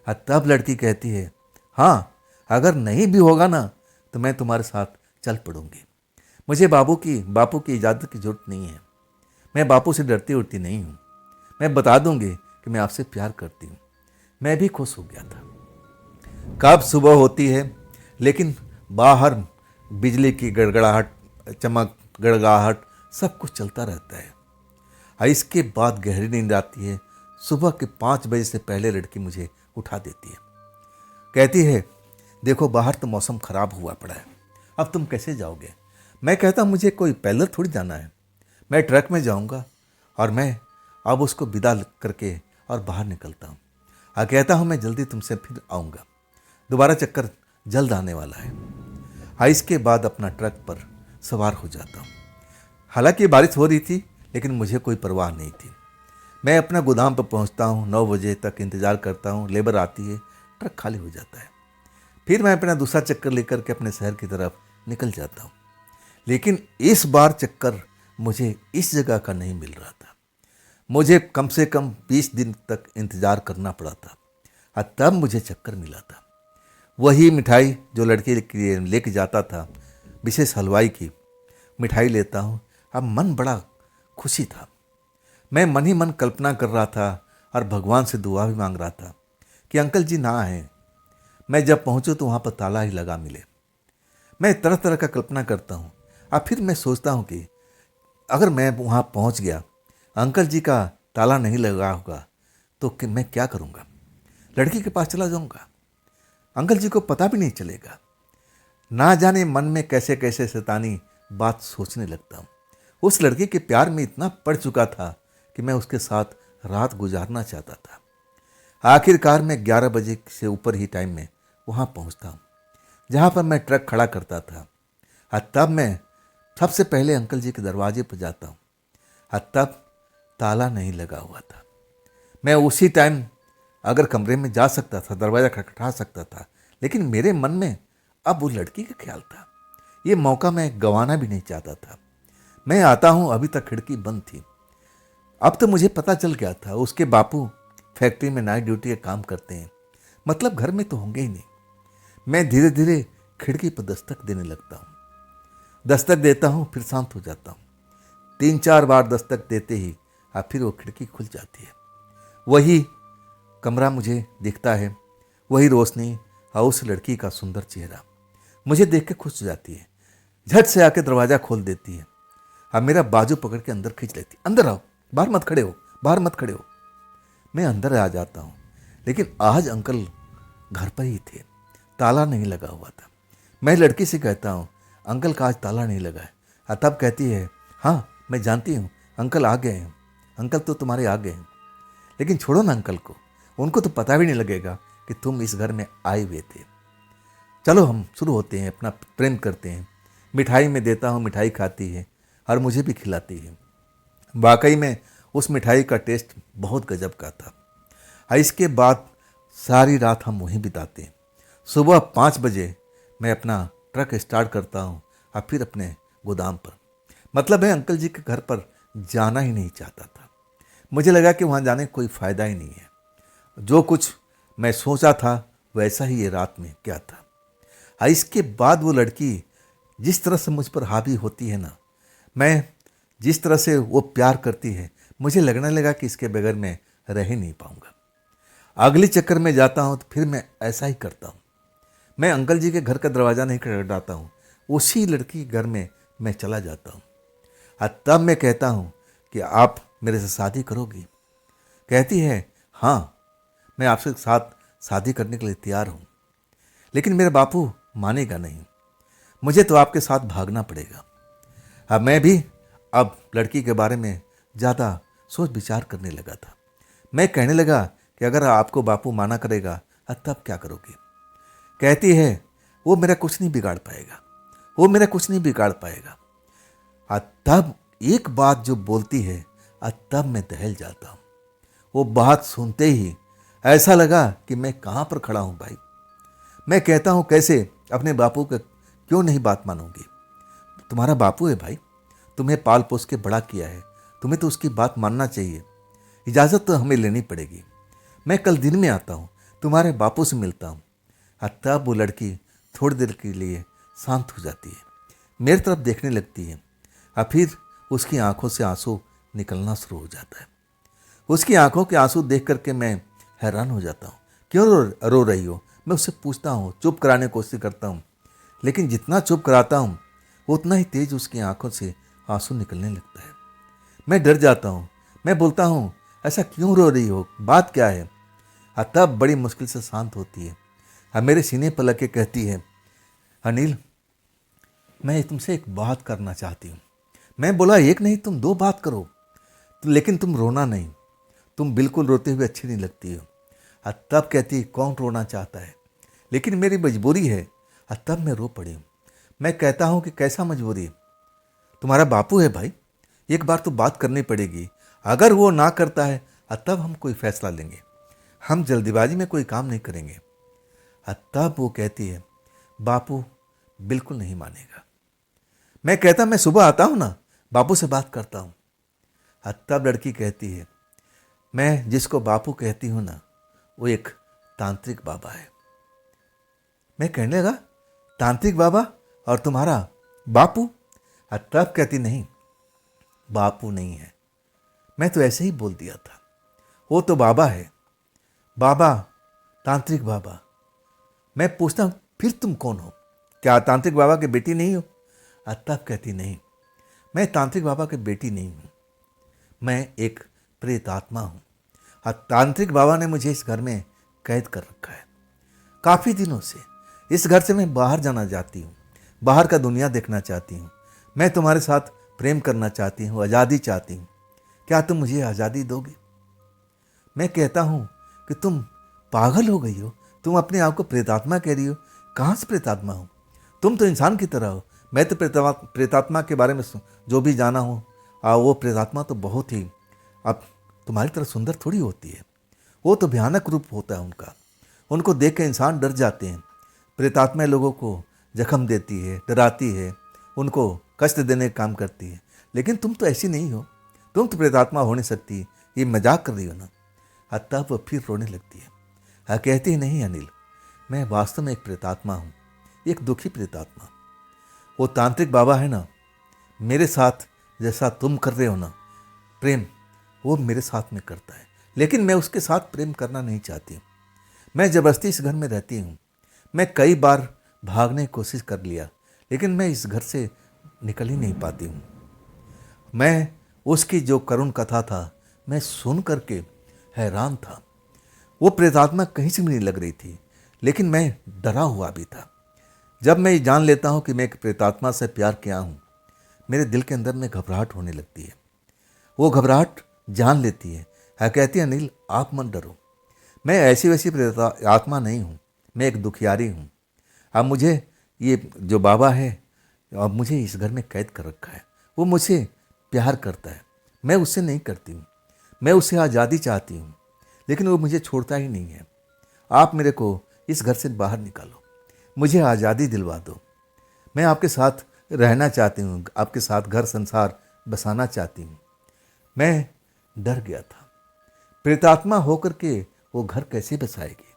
और तब लड़की कहती है, हाँ अगर नहीं भी होगा ना तो मैं तुम्हारे साथ चल पड़ूंगी। मुझे बापू की इजाज़त की जरूरत नहीं है। मैं बापू से डरती उड़ती नहीं हूँ। मैं बता दूंगी कि मैं आपसे प्यार करती हूँ। मैं भी खुश हो गया था। कब सुबह होती है, लेकिन बाहर बिजली की गड़गड़ाहट, चमक, गड़गड़ाहट सब कुछ चलता रहता है। और इसके बाद गहरी नींद आती है। सुबह के 5 बजे से पहले लड़की मुझे उठा देती है। कहती है, देखो बाहर तो मौसम ख़राब हुआ पड़ा है, अब तुम कैसे जाओगे? मैं कहता हूँ मुझे कोई पैदल थोड़ी जाना है, मैं ट्रक में जाऊँगा। और मैं अब उसको विदा करके और बाहर निकलता हूँ और कहता हूँ मैं जल्दी तुमसे फिर आऊँगा, दोबारा चक्कर जल्द आने वाला है। और इसके बाद अपना ट्रक पर सवार हो जाता हूँ। हालांकि बारिश हो रही थी, लेकिन मुझे कोई परवाह नहीं थी। मैं अपना गोदाम पर पहुँचता हूँ, 9 बजे तक इंतज़ार करता हूँ। लेबर आती है, ट्रक खाली हो जाता है। फिर मैं अपना दूसरा चक्कर लेकर के अपने शहर की तरफ निकल जाता हूँ। लेकिन इस बार चक्कर मुझे इस जगह का नहीं मिल रहा था। मुझे कम से कम 20 दिन तक इंतज़ार करना पड़ा था और तब मुझे चक्कर मिला था। वही मिठाई जो लड़के लेके जाता था, विशेष हलवाई की मिठाई लेता हूँ। अब मन बड़ा खुशी था। मैं मन ही मन कल्पना कर रहा था और भगवान से दुआ भी मांग रहा था कि अंकल जी ना आए, मैं जब पहुँचूँ तो वहाँ पर ताला ही लगा मिले। मैं तरह तरह का कल्पना करता हूँ और फिर मैं सोचता हूँ कि अगर मैं वहाँ पहुँच गया, अंकल जी का ताला नहीं लगा होगा, तो कि मैं क्या करूँगा? लड़की के पास चला जाऊँगा, अंकल जी को पता भी नहीं चलेगा। ना जाने मन में कैसे कैसे शैतानी बात सोचने लगता हूँ। उस लड़की के प्यार में इतना पड़ चुका था कि मैं उसके साथ रात गुजारना चाहता था। आखिरकार मैं 11 बजे से ऊपर ही टाइम में वहाँ पहुँचता हूँ जहाँ पर मैं ट्रक खड़ा करता था। और तब मैं सबसे पहले अंकल जी के दरवाजे पर जाता हूँ और तब ताला नहीं लगा हुआ था। मैं उसी टाइम अगर कमरे में जा सकता था, दरवाज़ा खटखटा सकता था, लेकिन मेरे मन में अब वो लड़की का ख्याल था। ये मौका मैं गंवाना भी नहीं चाहता था। मैं आता हूँ, अभी तक खिड़की बंद थी। अब तो मुझे पता चल गया था उसके बापू फैक्ट्री में नाइट ड्यूटी का काम करते हैं, मतलब घर में तो होंगे ही नहीं। मैं धीरे धीरे खिड़की पर दस्तक देने लगता हूँ। दस्तक देता हूँ, फिर शांत हो जाता हूँ। 3-4 बार दस्तक देते ही और फिर वो खिड़की खुल जाती है। वही कमरा मुझे दिखता है, वही रोशनी और उस लड़की का सुंदर चेहरा मुझे देख के खुश हो जाती है। झट से आके दरवाज़ा खोल देती है और मेरा बाजू पकड़ के अंदर खींच लेती है। अंदर आओ, बाहर मत खड़े हो, बाहर मत खड़े हो। मैं अंदर आ जाता हूँ, लेकिन आज अंकल घर पर ही थे, ताला नहीं लगा हुआ था। मैं लड़की से कहता हूँ, अंकल का आज ताला नहीं लगा है। और तब कहती है, हाँ मैं जानती हूँ अंकल आ गए हैं, अंकल तो तुम्हारे आ गए हैं, लेकिन छोड़ो ना अंकल को, उनको तो पता भी नहीं लगेगा कि तुम इस घर में आए हुए थे। चलो हम शुरू होते हैं, अपना प्रेम करते हैं। मिठाई में देता हूँ, मिठाई खाती है और मुझे भी खिलाती है। वाकई में उस मिठाई का टेस्ट बहुत गजब का था। और इसके बाद सारी रात हम वहीं बिताते हैं। सुबह 5 बजे मैं अपना ट्रक स्टार्ट करता हूँ और फिर अपने गोदाम पर, मतलब है अंकल जी के घर पर जाना ही नहीं चाहता था। मुझे लगा कि वहाँ जाने कोई फ़ायदा ही नहीं है। जो कुछ मैं सोचा था वैसा ही ये रात में क्या था। और इसके बाद वो लड़की जिस तरह से मुझ पर हावी होती है ना, मैं जिस तरह से वो प्यार करती है, मुझे लगने लगा कि इसके बगैर मैं रह ही नहीं पाऊंगा। अगले चक्कर में जाता हूँ तो फिर मैं ऐसा ही करता हूँ। मैं अंकल जी के घर का दरवाज़ा नहीं खटखटाता हूँ, उसी लड़की के घर में मैं चला जाता हूँ। तब मैं कहता हूँ कि आप मेरे से शादी करोगी? कहती है, हाँ, मैं आपसे साथ शादी करने के लिए तैयार हूँ। लेकिन मेरे बापू मानेगा नहीं, मुझे तो आपके साथ भागना पड़ेगा। अब मैं भी अब लड़की के बारे में ज़्यादा सोच विचार करने लगा था। मैं कहने लगा कि अगर आपको बापू माना करेगा तब क्या करोगे? कहती है, वो मेरा कुछ नहीं बिगाड़ पाएगा, वो मेरा कुछ नहीं बिगाड़ पाएगा। तब एक बात जो बोलती है, तब मैं दहल जाता हूँ। वो बात सुनते ही ऐसा लगा कि मैं कहाँ पर खड़ा हूँ भाई। मैं कहता हूँ, कैसे अपने बापू का क्यों नहीं बात मानूंगी? तुम्हारा बापू है भाई, तुम्हें पाल पोस के बड़ा किया है, तुम्हें तो उसकी बात मानना चाहिए। इजाज़त तो हमें लेनी पड़ेगी। मैं कल दिन में आता हूँ, तुम्हारे बापू से मिलता हूँ। तब वो लड़की थोड़ी देर के लिए शांत हो जाती है, मेरी तरफ देखने लगती है। फिर उसकी आंखों से आंसू निकलना शुरू हो जाता है। उसकी आंखों के आंसू देख करके मैं हैरान हो जाता हूँ। क्यों रो रही हो? मैं उससे पूछता हूँ, चुप कराने की कोशिश करता हूँ, लेकिन जितना चुप कराता हूँ उतना ही तेज उसकी आंखों से आंसू निकलने लगता है। मैं डर जाता हूँ। मैं बोलता हूँ, ऐसा क्यों रो रही हो, बात क्या है? तब बड़ी मुश्किल से शांत होती है। मेरे सीने पर लग के कहती है, अनिल, मैं तुमसे एक बात करना चाहती हूँ। मैं बोला, एक नहीं तुम दो बात करो, लेकिन तुम रोना नहीं, तुम बिल्कुल रोते हुए अच्छी नहीं लगती हो। तब कहती, कौन रोना चाहता है, लेकिन मेरी मजबूरी है। तब मैं रो पड़ी हूँ। मैं कहता हूँ कि कैसा मजबूरी? तुम्हारा बापू है भाई, एक बार तो बात करनी पड़ेगी। अगर वो ना करता है तब हम कोई फैसला लेंगे, हम जल्दीबाजी में कोई काम नहीं करेंगे। तब वो कहती है, बापू बिल्कुल नहीं मानेगा। मैं कहता, मैं सुबह आता हूँ ना, बापू से बात करता हूँ। तब लड़की कहती है, मैं जिसको बापू कहती हूँ ना, वो एक तांत्रिक बाबा है। मैं कहने लगा, तांत्रिक बाबा और तुम्हारा बापू? तब कहती, नहीं, बापू नहीं है, मैं तो ऐसे ही बोल दिया था, वो तो बाबा है, बाबा, तांत्रिक बाबा। मैं पूछता हूँ, फिर तुम कौन हो? क्या तांत्रिक बाबा की बेटी नहीं हो? तब कहती, नहीं, मैं तांत्रिक बाबा की बेटी नहीं हूँ, मैं एक प्रेत आत्मा हूँ। तांत्रिक बाबा ने मुझे इस घर में कैद कर रखा है। काफ़ी दिनों से इस घर से मैं बाहर जाना चाहती हूँ, बाहर का दुनिया देखना चाहती हूँ। मैं तुम्हारे साथ प्रेम करना चाहती हूँ, आज़ादी चाहती हूँ। क्या तुम मुझे आज़ादी दोगे? मैं कहता हूँ कि तुम पागल हो गई हो, तुम अपने आप को प्रेतात्मा कह रही हो। कहाँ से प्रेतात्मा हो? तुम तो इंसान की तरह हो। मैं तो प्रेतात्मा के बारे में जो भी जाना हूँ, वो प्रेतात्मा तो बहुत ही अब तुम्हारी तरह सुंदर थोड़ी होती है। वो तो भयानक रूप होता है उनका, उनको देख के इंसान डर जाते हैं। प्रेतात्मा लोगों को जख्म देती है, डराती है, उनको कष्ट देने का काम करती है। लेकिन तुम तो ऐसी नहीं हो, तुम तो प्रेतात्मा हो नहीं सकती, ये मजाक कर रही हो ना? तब वो फिर रोने लगती है। कहती है, नहीं अनिल, मैं वास्तव में एक प्रेतात्मा हूँ, एक दुखी प्रेतात्मा। वो तांत्रिक बाबा है ना, मेरे साथ जैसा तुम कर रहे हो ना प्रेम, वो मेरे साथ में करता है, लेकिन मैं उसके साथ प्रेम करना नहीं चाहती हूँ। मैं ज़बरदस्ती इस घर में रहती हूँ। मैं कई बार भागने की कोशिश कर लिया, लेकिन मैं इस घर से निकल ही नहीं पाती हूँ। मैं उसकी जो करुण कथा था, मैं सुन करके हैरान था। वो प्रेतात्मा कहीं से भी नहीं लग रही थी, लेकिन मैं डरा हुआ भी था। जब मैं ये जान लेता हूँ कि मैं एक प्रेतात्मा से प्यार किया हूँ, मेरे दिल के अंदर में घबराहट होने लगती है। वो घबराहट जान लेती है। कहती है, अनिल आप मत डरो, मैं ऐसी वैसी आत्मा नहीं हूँ, मैं एक दुखियारी हूँ। अब मुझे ये जो बाबा है, अब मुझे इस घर में कैद कर रखा है। वो मुझसे प्यार करता है, मैं उससे नहीं करती हूँ। मैं उससे आज़ादी चाहती हूँ, लेकिन वो मुझे छोड़ता ही नहीं है। आप मेरे को इस घर से बाहर निकालो, मुझे आज़ादी दिलवा दो। मैं आपके साथ रहना चाहती हूँ, आपके साथ घर संसार बसाना चाहती हूँ। मैं डर गया था, प्रेतात्मा होकर के वो घर कैसे बसाएगी?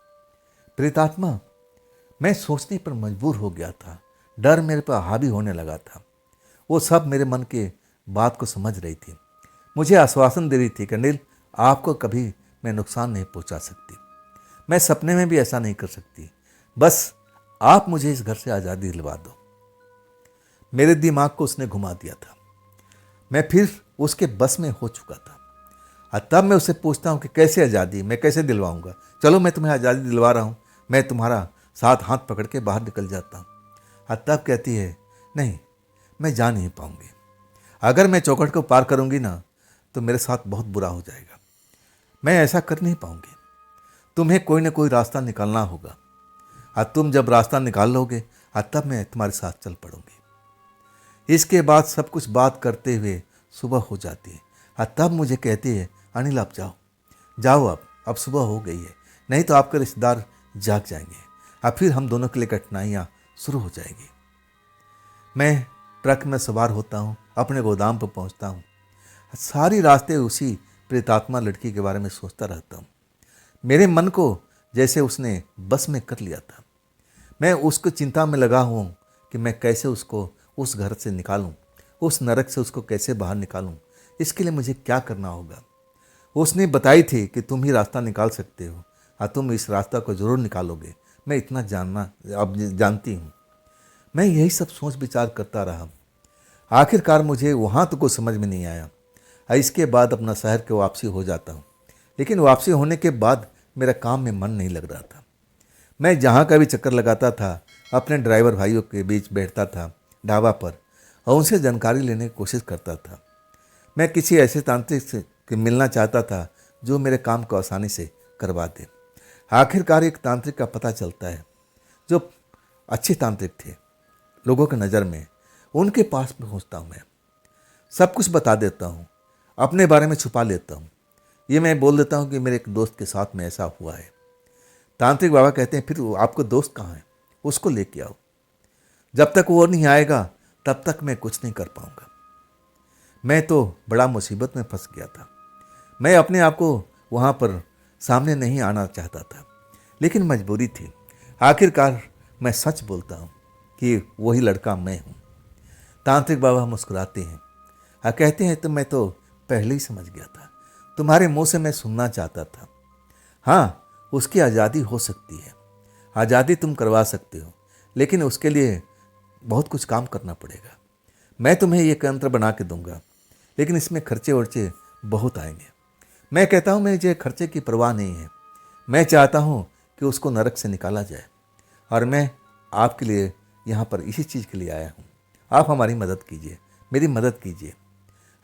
प्रेतात्मा, मैं सोचने पर मजबूर हो गया था। डर मेरे पर हावी होने लगा था। वो सब मेरे मन के बात को समझ रही थी, मुझे आश्वासन दे रही थी कि अनिल, आपको कभी मैं नुकसान नहीं पहुंचा सकती, मैं सपने में भी ऐसा नहीं कर सकती, बस आप मुझे इस घर से आज़ादी दिलवा दो। मेरे दिमाग को उसने घुमा दिया था, मैं फिर उसके बस में हो चुका था। और तब मैं उससे पूछता हूँ कि कैसे आज़ादी, मैं कैसे दिलवाऊंगा, चलो मैं तुम्हें आज़ादी दिलवा रहा हूँ, मैं तुम्हारा साथ हाथ पकड़ के बाहर निकल जाता हूँ। और तब कहती है, नहीं, मैं जा नहीं पाऊंगी, अगर मैं चौखट को पार करूंगी ना तो मेरे साथ बहुत बुरा हो जाएगा, मैं ऐसा कर नहीं पाऊंगी, तुम्हें कोई ना कोई रास्ता निकालना होगा, और तुम जब रास्ता निकाल लोगे तब मैं तुम्हारे साथ चल पड़ूंगी। इसके बाद सब कुछ बात करते हुए सुबह हो जाती है, और तब मुझे कहती है, अनिल आप जाओ जाओ, अब सुबह हो गई है, नहीं तो आपके रिश्तेदार जाग जाएंगे और फिर हम दोनों के लिए कठिनाइयाँ शुरू हो जाएगी। मैं ट्रक में सवार होता हूँ, अपने गोदाम पर पहुँचता हूँ, सारी रास्ते उसी प्रेतात्मा लड़की के बारे में सोचता रहता हूँ। मेरे मन को जैसे उसने बस में कर लिया था। मैं उसको चिंता में लगा हूँ कि मैं कैसे उसको उस घर से निकालूं, उस नरक से उसको कैसे बाहर निकालूं, इसके लिए मुझे क्या करना होगा। उसने बताई थी कि तुम ही रास्ता निकाल सकते हो और तुम इस रास्ता को ज़रूर निकालोगे, मैं इतना अब जानती हूँ। मैं यही सब सोच विचार करता रहा। आखिरकार मुझे वहाँ तो कुछ समझ में नहीं आया और इसके बाद अपना शहर के वापसी हो जाता हूँ। लेकिन वापसी होने के बाद मेरा काम में मन नहीं लग रहा था। मैं जहाँ का भी चक्कर लगाता था, अपने ड्राइवर भाइयों के बीच बैठता था ढाबा पर और उनसे जानकारी लेने की कोशिश करता था। मैं किसी ऐसे तांत्रिक से मिलना चाहता था जो मेरे काम को आसानी से करवा दे। आखिरकार एक तांत्रिक का पता चलता है जो अच्छे तांत्रिक थे लोगों की नज़र में, उनके पास पहुँचता हूँ। मैं सब कुछ बता देता हूँ, अपने बारे में छुपा लेता हूँ। ये मैं बोल देता हूँ कि मेरे एक दोस्त के साथ में ऐसा हुआ है। तांत्रिक बाबा कहते हैं, फिर आपको दोस्त कहाँ है, उसको लेके आओ, जब तक वो नहीं आएगा तब तक मैं कुछ नहीं कर पाऊँगा। मैं तो बड़ा मुसीबत में फंस गया था। मैं अपने आप को वहाँ पर सामने नहीं आना चाहता था, लेकिन मजबूरी थी। आखिरकार मैं सच बोलता हूँ कि वही लड़का मैं हूँ। तांत्रिक बाबा मुस्कुराते हैं और कहते हैं, तो मैं तो पहले ही समझ गया था, तुम्हारे मुंह से मैं सुनना चाहता था। हाँ, उसकी आज़ादी हो सकती है, आज़ादी तुम करवा सकते हो, लेकिन उसके लिए बहुत कुछ काम करना पड़ेगा। मैं तुम्हें ये यंत्र बना के दूंगा, लेकिन इसमें खर्चे वर्चे बहुत आएंगे। मैं कहता हूँ मुझे खर्चे की परवाह नहीं है, मैं चाहता हूँ कि उसको नरक से निकाला जाए और मैं आपके लिए यहाँ पर इसी चीज़ के लिए आया हूँ। आप हमारी मदद कीजिए, मेरी मदद कीजिए।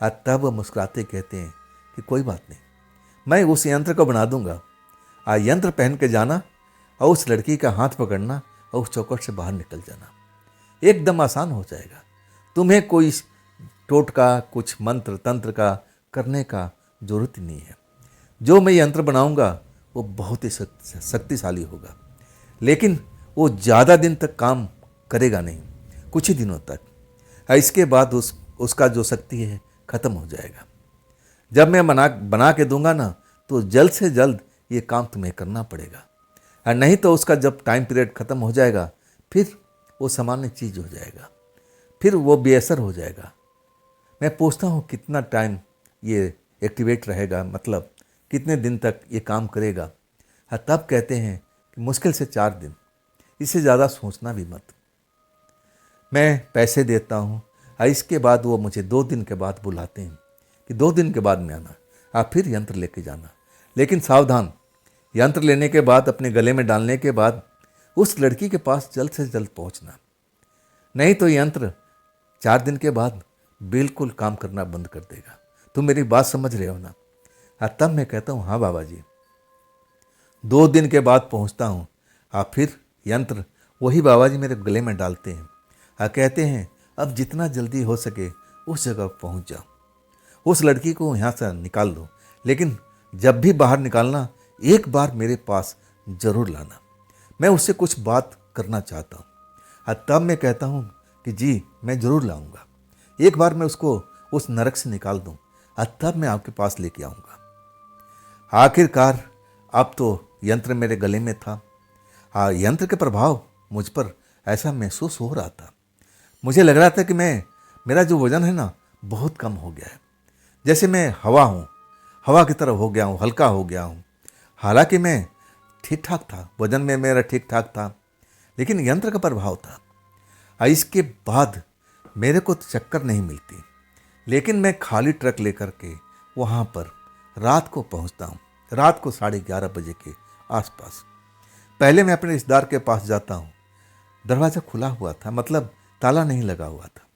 और तब वो मुस्कुराते कहते हैं कि कोई बात नहीं, मैं उस यंत्र को बना दूंगा। यंत्र पहन के जाना और उस लड़की का हाथ पकड़ना और उस चौखट से बाहर निकल जाना, एकदम आसान हो जाएगा। तुम्हें कोई टोटका, कुछ मंत्र तंत्र का करने का जरूरत ही नहीं है। जो मैं यंत्र बनाऊंगा वो बहुत ही शक्तिशाली होगा, लेकिन वो ज़्यादा दिन तक काम करेगा नहीं, कुछ ही दिनों तक। इसके बाद उसका जो शक्ति है ख़त्म हो जाएगा। जब मैं बना के दूंगा ना, तो जल्द से जल्द ये काम तुम्हें करना पड़ेगा, और नहीं तो उसका जब टाइम पीरियड ख़त्म हो जाएगा फिर वो सामान्य चीज़ हो जाएगा, फिर वो बेअसर हो जाएगा। मैं पूछता हूँ कितना टाइम ये एक्टिवेट रहेगा, मतलब कितने दिन तक ये काम करेगा। हाँ, तब कहते हैं कि मुश्किल से 4 दिन, इससे ज़्यादा सोचना भी मत। मैं पैसे देता हूँ और इसके बाद वो मुझे 2 दिन के बाद बुलाते हैं कि 2 दिन के बाद में आना और फिर यंत्र लेके जाना। लेकिन सावधान, यंत्र लेने के बाद, अपने गले में डालने के बाद उस लड़की के पास जल्द से जल्द पहुँचना, नहीं तो यंत्र 4 दिन के बाद बिल्कुल काम करना बंद कर देगा। तुम मेरी बात समझ रहे हो ना? हाँ, तब मैं कहता हूँ, हाँ बाबा जी। 2 दिन के बाद पहुँचता हूँ और फिर यंत्र वही बाबा जी मेरे गले में डालते हैं और कहते हैं, अब जितना जल्दी हो सके उस जगह पहुँच जाओ, उस लड़की को यहाँ से निकाल दो, लेकिन जब भी बाहर निकालना एक बार मेरे पास ज़रूर लाना, मैं उससे कुछ बात करना चाहता हूँ। और तब मैं कहता हूँ कि जी मैं ज़रूर लाऊंगा, एक बार मैं उसको उस नरक से निकाल दूँ और तब मैं आपके पास लेके आऊँगा। आखिरकार अब तो यंत्र मेरे गले में था। यंत्र के प्रभाव मुझ पर ऐसा महसूस हो रहा था, मुझे लग रहा था कि मेरा जो वज़न है ना बहुत कम हो गया है। जैसे मैं हवा हूँ, हवा की तरह हो गया हूँ, हल्का हो गया हूँ। हालांकि मैं ठीक ठाक था, वजन में मेरा ठीक ठाक था, लेकिन यंत्र का प्रभाव था। इसके बाद मेरे को तो चक्कर नहीं मिलती, लेकिन मैं खाली ट्रक लेकर के वहाँ पर रात को पहुँचता हूँ, रात को 11:30 बजे के आसपास। पहले मैं अपने रिश्तेदार के पास जाता हूँ। दरवाज़ा खुला हुआ था, मतलब ताला नहीं लगा हुआ था।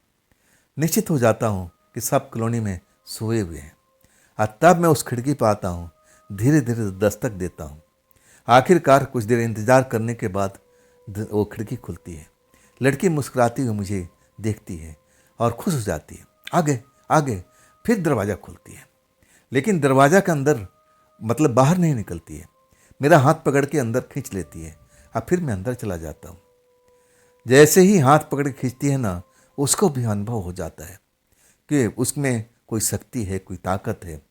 निश्चित हो जाता हूँ कि सब कॉलोनी में सोए हुए हैं। और तब मैं उस खिड़की पर आता हूँ, धीरे धीरे दस्तक देता हूँ। आखिरकार कुछ देर इंतजार करने के बाद वो खिड़की खुलती है। लड़की मुस्कुराती हुई मुझे देखती है और खुश हो जाती है। आगे आगे। फिर दरवाज़ा खुलती है, लेकिन दरवाज़ा के अंदर मतलब बाहर नहीं निकलती है। मेरा हाथ पकड़ के अंदर खींच लेती है और फिर मैं अंदर चला जाता हूँ। जैसे ही हाथ पकड़ के खींचती है ना, उसको भी अनुभव हो जाता है कि उसमें कोई शक्ति है, कोई ताकत है।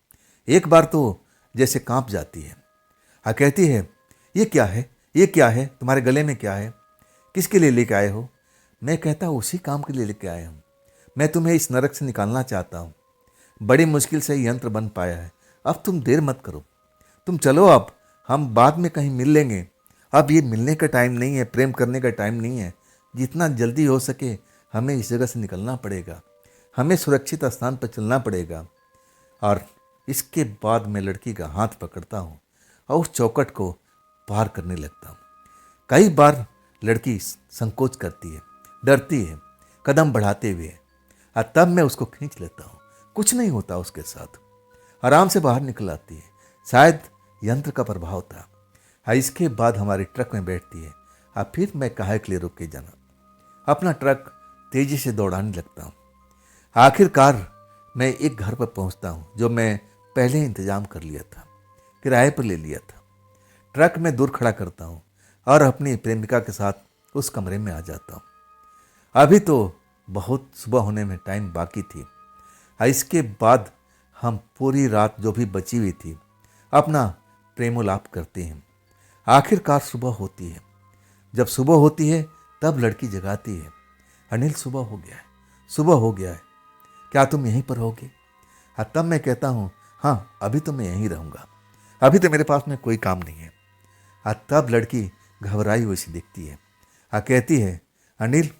एक बार तो जैसे कांप जाती है और कहती है, ये क्या है, ये क्या है, तुम्हारे गले में क्या है, किसके लिए लेके आए हो? मैं कहता हूँ उसी काम के लिए लेके आए हूँ। मैं तुम्हें इस नरक से निकालना चाहता हूँ। बड़ी मुश्किल से ये यंत्र बन पाया है। अब तुम देर मत करो, तुम चलो, अब हम बाद में कहीं मिल लेंगे। अब ये मिलने का टाइम नहीं है, प्रेम करने का टाइम नहीं है। जितना जल्दी हो सके हमें इस जगह से निकलना पड़ेगा, हमें सुरक्षित स्थान पर चलना पड़ेगा। और इसके बाद मैं लड़की का हाथ पकड़ता हूँ और उस चौखट को पार करने लगता हूँ। कई बार लड़की संकोच करती है, डरती है कदम बढ़ाते हुए, और तब मैं उसको खींच लेता हूँ। कुछ नहीं होता उसके साथ, आराम से बाहर निकल आती है। शायद यंत्र का प्रभाव था। और इसके बाद हमारी ट्रक में बैठती है और फिर मैं काहे के लिए रुक के जाना, अपना ट्रक तेजी से दौड़ाने लगता हूँ। आखिरकार मैं एक घर पर पहुँचता हूँ जो मैं पहले ही इंतजाम कर लिया था, किराए पर ले लिया था। ट्रक में दूर खड़ा करता हूँ और अपनी प्रेमिका के साथ उस कमरे में आ जाता हूँ। अभी तो बहुत सुबह होने में टाइम बाकी थी। इसके बाद हम पूरी रात जो भी बची हुई थी अपना प्रेमोलाप करते हैं। आखिरकार सुबह होती है। जब सुबह होती है तब लड़की जगाती है, अनिल सुबह हो गया है, सुबह हो गया है, क्या तुम यहीं पर होगे? हाँ, तब मैं कहता हूँ हाँ, अभी तो मैं यहीं रहूँगा, अभी तो मेरे पास में कोई काम नहीं है। तब लड़की घबराई हुई सी दिखती है और कहती है, अनिल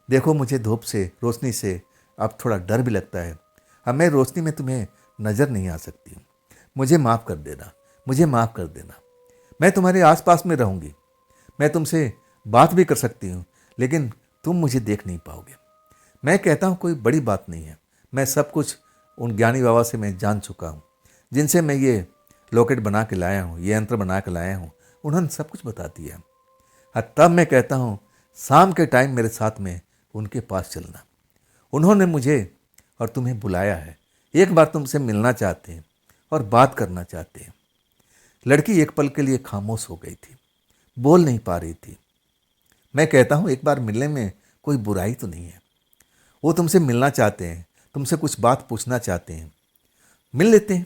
देखो, मुझे धूप से, रोशनी से अब थोड़ा डर भी लगता है। अब मैं रोशनी में तुम्हें नज़र नहीं आ सकती हूँ, मुझे माफ़ कर देना, मुझे माफ़ कर देना। मैं तुम्हारे आसपास में रहूँगी, मैं तुमसे बात भी कर सकती हूँ, लेकिन तुम मुझे देख नहीं पाओगे। मैं कहता हूँ कोई बड़ी बात नहीं है, मैं सब कुछ उन ज्ञानी बाबा से मैं जान चुका हूँ, जिनसे मैं ये लॉकेट बना के लाया हूँ, ये यंत्र बना के लाया हूँ, उन्होंने सब कुछ बता दिया। तब मैं कहता हूँ शाम के टाइम मेरे साथ में उनके पास चलना, उन्होंने मुझे और तुम्हें बुलाया है, एक बार तुमसे मिलना चाहते हैं और बात करना चाहते हैं। लड़की एक पल के लिए खामोश हो गई थी, बोल नहीं पा रही थी। मैं कहता हूँ एक बार मिलने में कोई बुराई तो नहीं है, वो तुमसे मिलना चाहते हैं, तुमसे कुछ बात पूछना चाहते हैं, मिल लेते हैं।